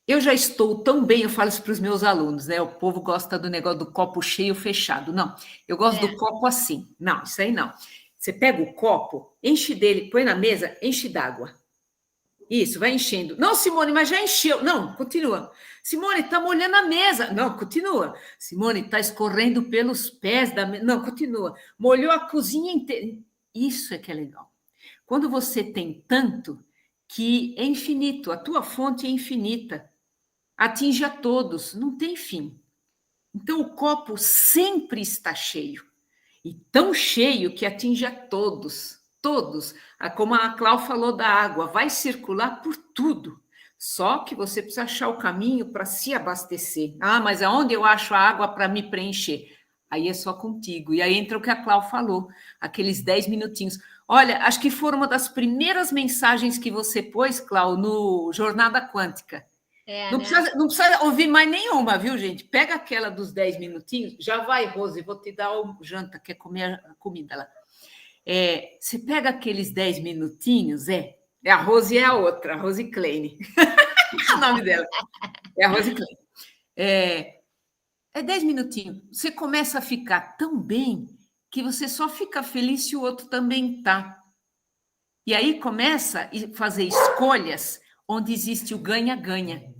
[SPEAKER 2] Eu já estou tão bem, eu falo isso para os meus alunos, né? O povo gosta do negócio do copo cheio fechado. Não, eu gosto do copo assim. Não, isso aí não. Você pega o copo, enche dele, põe na mesa, enche d'água. Isso, vai enchendo. Não, Simone, mas já encheu. Não, continua. Simone, está molhando a mesa. Não, continua. Simone, está escorrendo pelos pés da mesa. Não, continua. Molhou a cozinha inteira. Isso é que é legal. Quando você tem tanto que é infinito, a tua fonte é infinita, atinge a todos, não tem fim. Então, o copo sempre está cheio. E tão cheio que atinge a todos. Todos, como a Clau falou da água, vai circular por tudo. Só que você precisa achar o caminho para se abastecer. Ah, mas aonde eu acho a água para me preencher? Aí é só contigo. E aí entra o que a Clau falou, aqueles 10 minutinhos. Olha, acho que foram uma das primeiras mensagens que você pôs, Clau, no Jornada Quântica. Não precisa ouvir mais nenhuma, viu, gente? Pega aquela dos 10 minutinhos. Já vai, Rose, vou te dar o janta, quer comer a comida lá. Você pega aqueles 10 minutinhos, a Rose é a outra, a Rose Kleine. É o nome dela. É a Rose Kleine. É 10 minutinhos. Você começa a ficar tão bem que você só fica feliz se o outro também está. E aí começa a fazer escolhas onde existe o ganha-ganha.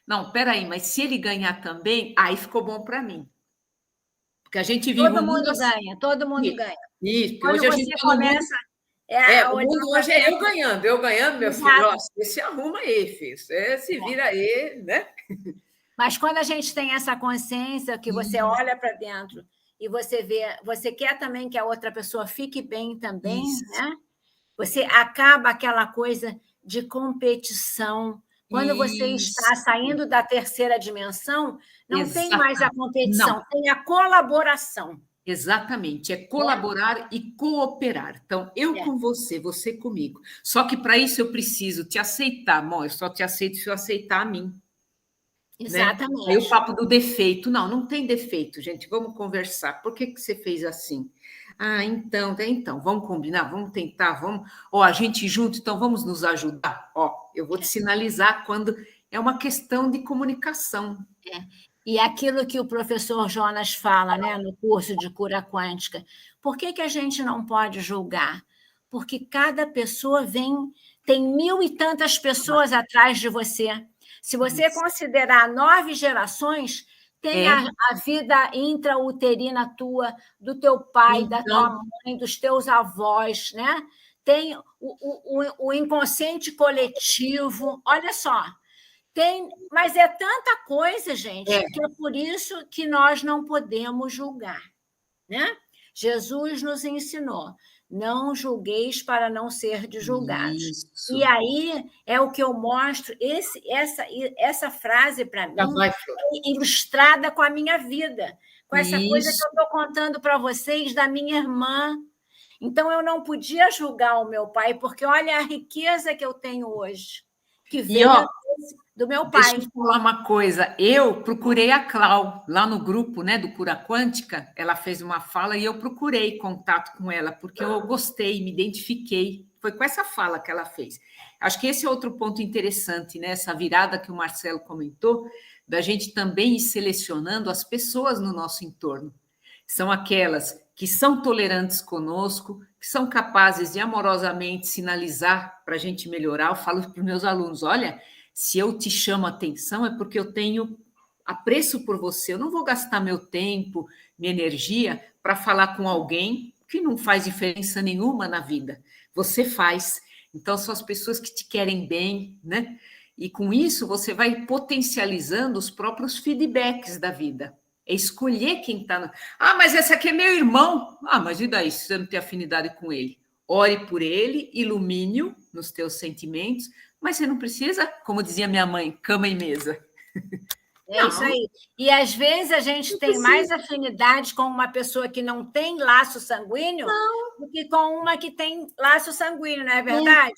[SPEAKER 2] Não, peraí, mas se ele ganhar também, aí ficou bom para mim. Porque a gente vive
[SPEAKER 1] todo mundo ganha, todo mundo ganha.
[SPEAKER 2] Isso,
[SPEAKER 1] quando
[SPEAKER 2] hoje a gente
[SPEAKER 1] começa...
[SPEAKER 2] o mundo hoje é eu ganhando, meu filho. Nossa, você se arruma aí, filho. Você se vira aí, né?
[SPEAKER 1] Mas quando a gente tem essa consciência que você olha para dentro e você vê, você quer também que a outra pessoa fique bem também, né? Você acaba aquela coisa de competição. Quando você está saindo da terceira dimensão, não tem mais a competição, tem a colaboração.
[SPEAKER 2] Exatamente, é colaborar e cooperar. Então, eu com você, você comigo. Só que para isso eu preciso te aceitar. Bom, eu só te aceito se eu aceitar a mim.
[SPEAKER 1] Exatamente.
[SPEAKER 2] Né? Aí o papo do defeito. Não tem defeito, gente. Vamos conversar. Por que você fez assim? Ah, então, vamos combinar, vamos tentar, vamos. A gente junto, então vamos nos ajudar. Eu vou te sinalizar quando é uma questão de comunicação.
[SPEAKER 1] E aquilo que o professor Jonas fala, né, no curso de cura quântica, por que a gente não pode julgar? Porque cada pessoa tem 1000 e tantas pessoas atrás de você. Se você considerar 9 gerações, tem a vida intrauterina tua, do teu pai, da tua mãe, dos teus avós, né? Tem o inconsciente coletivo, olha só. Mas é tanta coisa, gente, que é por isso que nós não podemos julgar, né? Jesus nos ensinou, não julgueis para não ser julgados. Isso. E aí é o que eu mostro, essa frase para mim é ilustrada com a minha vida, com essa coisa que eu estou contando para vocês da minha irmã. Então, eu não podia julgar o meu pai, porque olha a riqueza que eu tenho hoje, que veio do meu pai.
[SPEAKER 2] Deixa eu falar uma coisa. Eu procurei a Clau lá no grupo, né, do Cura Quântica. Ela fez uma fala e eu procurei contato com ela, porque eu gostei, me identifiquei. Foi com essa fala que ela fez. Acho que esse é outro ponto interessante, né? Essa virada que o Marcelo comentou, da gente também ir selecionando as pessoas no nosso entorno. São aquelas que são tolerantes conosco, que são capazes de amorosamente sinalizar para a gente melhorar. Eu falo para os meus alunos, olha, se eu te chamo a atenção é porque eu tenho apreço por você, eu não vou gastar meu tempo, minha energia para falar com alguém que não faz diferença nenhuma na vida. Você faz. Então, são as pessoas que te querem bem, né? E com isso, você vai potencializando os próprios feedbacks da vida. É escolher quem está... mas esse aqui é meu irmão. Mas e daí, se você não tem afinidade com ele? Ore por ele, ilumine-o nos teus sentimentos, mas você não precisa, como dizia minha mãe, cama e mesa.
[SPEAKER 1] É isso aí. E, às vezes, a gente tem mais afinidade com uma pessoa que não tem laço sanguíneo do que com uma que tem laço sanguíneo, não é verdade?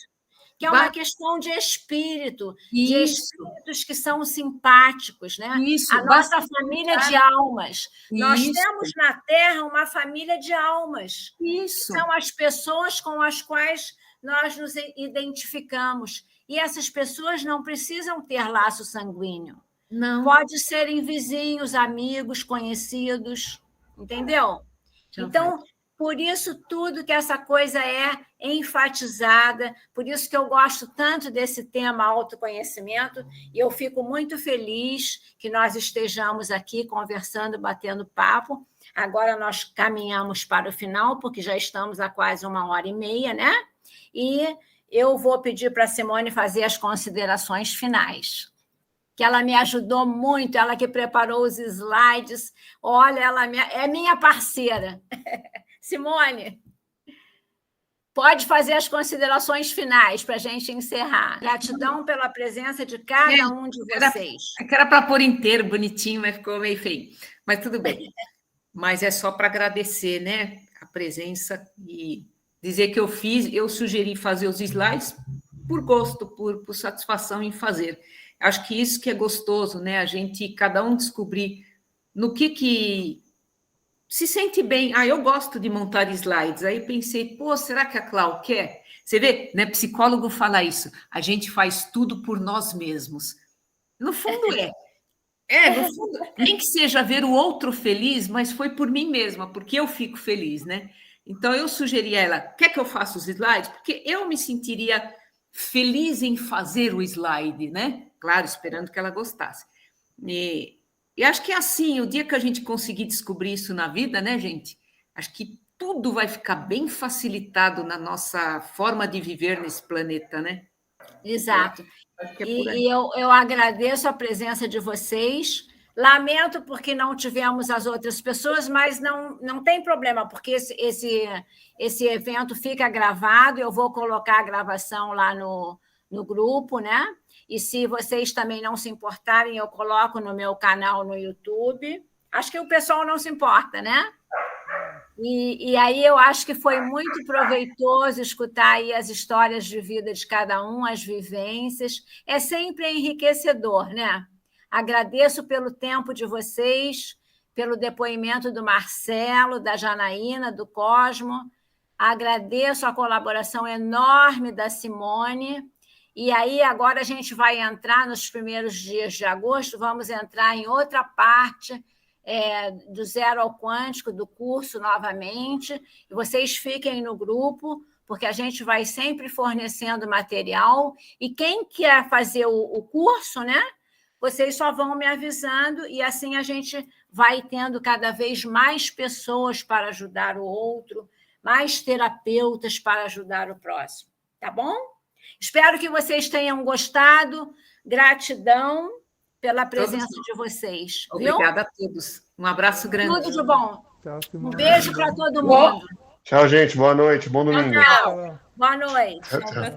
[SPEAKER 1] Que é uma questão de espírito, de espíritos que são simpáticos, né? A nossa família de almas. Nós temos na Terra uma família de almas. São as pessoas com as quais nós nos identificamos. E essas pessoas não precisam ter laço sanguíneo.
[SPEAKER 2] Não.
[SPEAKER 1] Pode serem vizinhos, amigos, conhecidos, entendeu? Então, por isso tudo que essa coisa é enfatizada, por isso que eu gosto tanto desse tema autoconhecimento, e eu fico muito feliz que nós estejamos aqui conversando, batendo papo. Agora nós caminhamos para o final, porque já estamos há quase 1h30, né? E eu vou pedir para a Simone fazer as considerações finais, que ela me ajudou muito, ela que preparou os slides. Olha, ela é minha parceira. Simone, pode fazer as considerações finais para a gente encerrar. Gratidão pela presença de cada um de vocês.
[SPEAKER 2] Era para pôr inteiro, bonitinho, mas ficou meio feio. Mas tudo bem. Mas é só para agradecer, né, a presença e dizer que eu sugeri fazer os slides por gosto, por satisfação em fazer. Acho que isso que é gostoso, né? A gente, cada um descobrir no que se sente bem. Eu gosto de montar slides. Aí pensei, será que a Clau quer? Você vê, né? Psicólogo fala isso. A gente faz tudo por nós mesmos. No fundo no fundo, nem que seja ver o outro feliz, mas foi por mim mesma, porque eu fico feliz, né? Então, eu sugeri a ela, quer que eu faça os slides? Porque eu me sentiria feliz em fazer o slide, né? Claro, esperando que ela gostasse. E acho que é assim, o dia que a gente conseguir descobrir isso na vida, né, gente? Acho que tudo vai ficar bem facilitado na nossa forma de viver nesse planeta, né?
[SPEAKER 1] Exato. E eu agradeço a presença de vocês. Lamento porque não tivemos as outras pessoas, mas não tem problema, porque esse evento fica gravado, eu vou colocar a gravação lá no grupo, né? E se vocês também não se importarem, eu coloco no meu canal no YouTube. Acho que o pessoal não se importa, né? E aí eu acho que foi muito proveitoso escutar aí as histórias de vida de cada um, as vivências. É sempre enriquecedor, né? Agradeço pelo tempo de vocês, pelo depoimento do Marcelo, da Janaína, do Cosmo. Agradeço a colaboração enorme da Simone. E aí, agora a gente vai entrar nos primeiros dias de agosto, vamos entrar em outra parte do Zero ao Quântico, do curso novamente. E vocês fiquem no grupo, porque a gente vai sempre fornecendo material. E quem quer fazer o curso, né? Vocês só vão me avisando, e assim a gente vai tendo cada vez mais pessoas para ajudar o outro, mais terapeutas para ajudar o próximo. Tá bom? Espero que vocês tenham gostado. Gratidão pela presença de vocês.
[SPEAKER 2] Obrigada a todos. Um abraço grande.
[SPEAKER 1] Tudo de bom. Um beijo para todo mundo.
[SPEAKER 3] Tchau, gente. Boa noite. Bom domingo.
[SPEAKER 1] Tchau. Boa noite.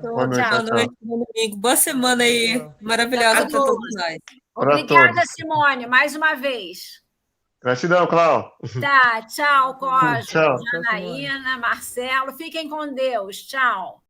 [SPEAKER 3] Boa noite.
[SPEAKER 6] Bom domingo. Boa semana aí. Maravilhosa para todos nós.
[SPEAKER 1] Obrigada, Simone, mais uma vez.
[SPEAKER 3] Gratidão, Clau.
[SPEAKER 1] Tá, tchau, Cosmo,
[SPEAKER 3] Tchau.
[SPEAKER 1] Janaína, Marcelo. Fiquem com Deus. Tchau.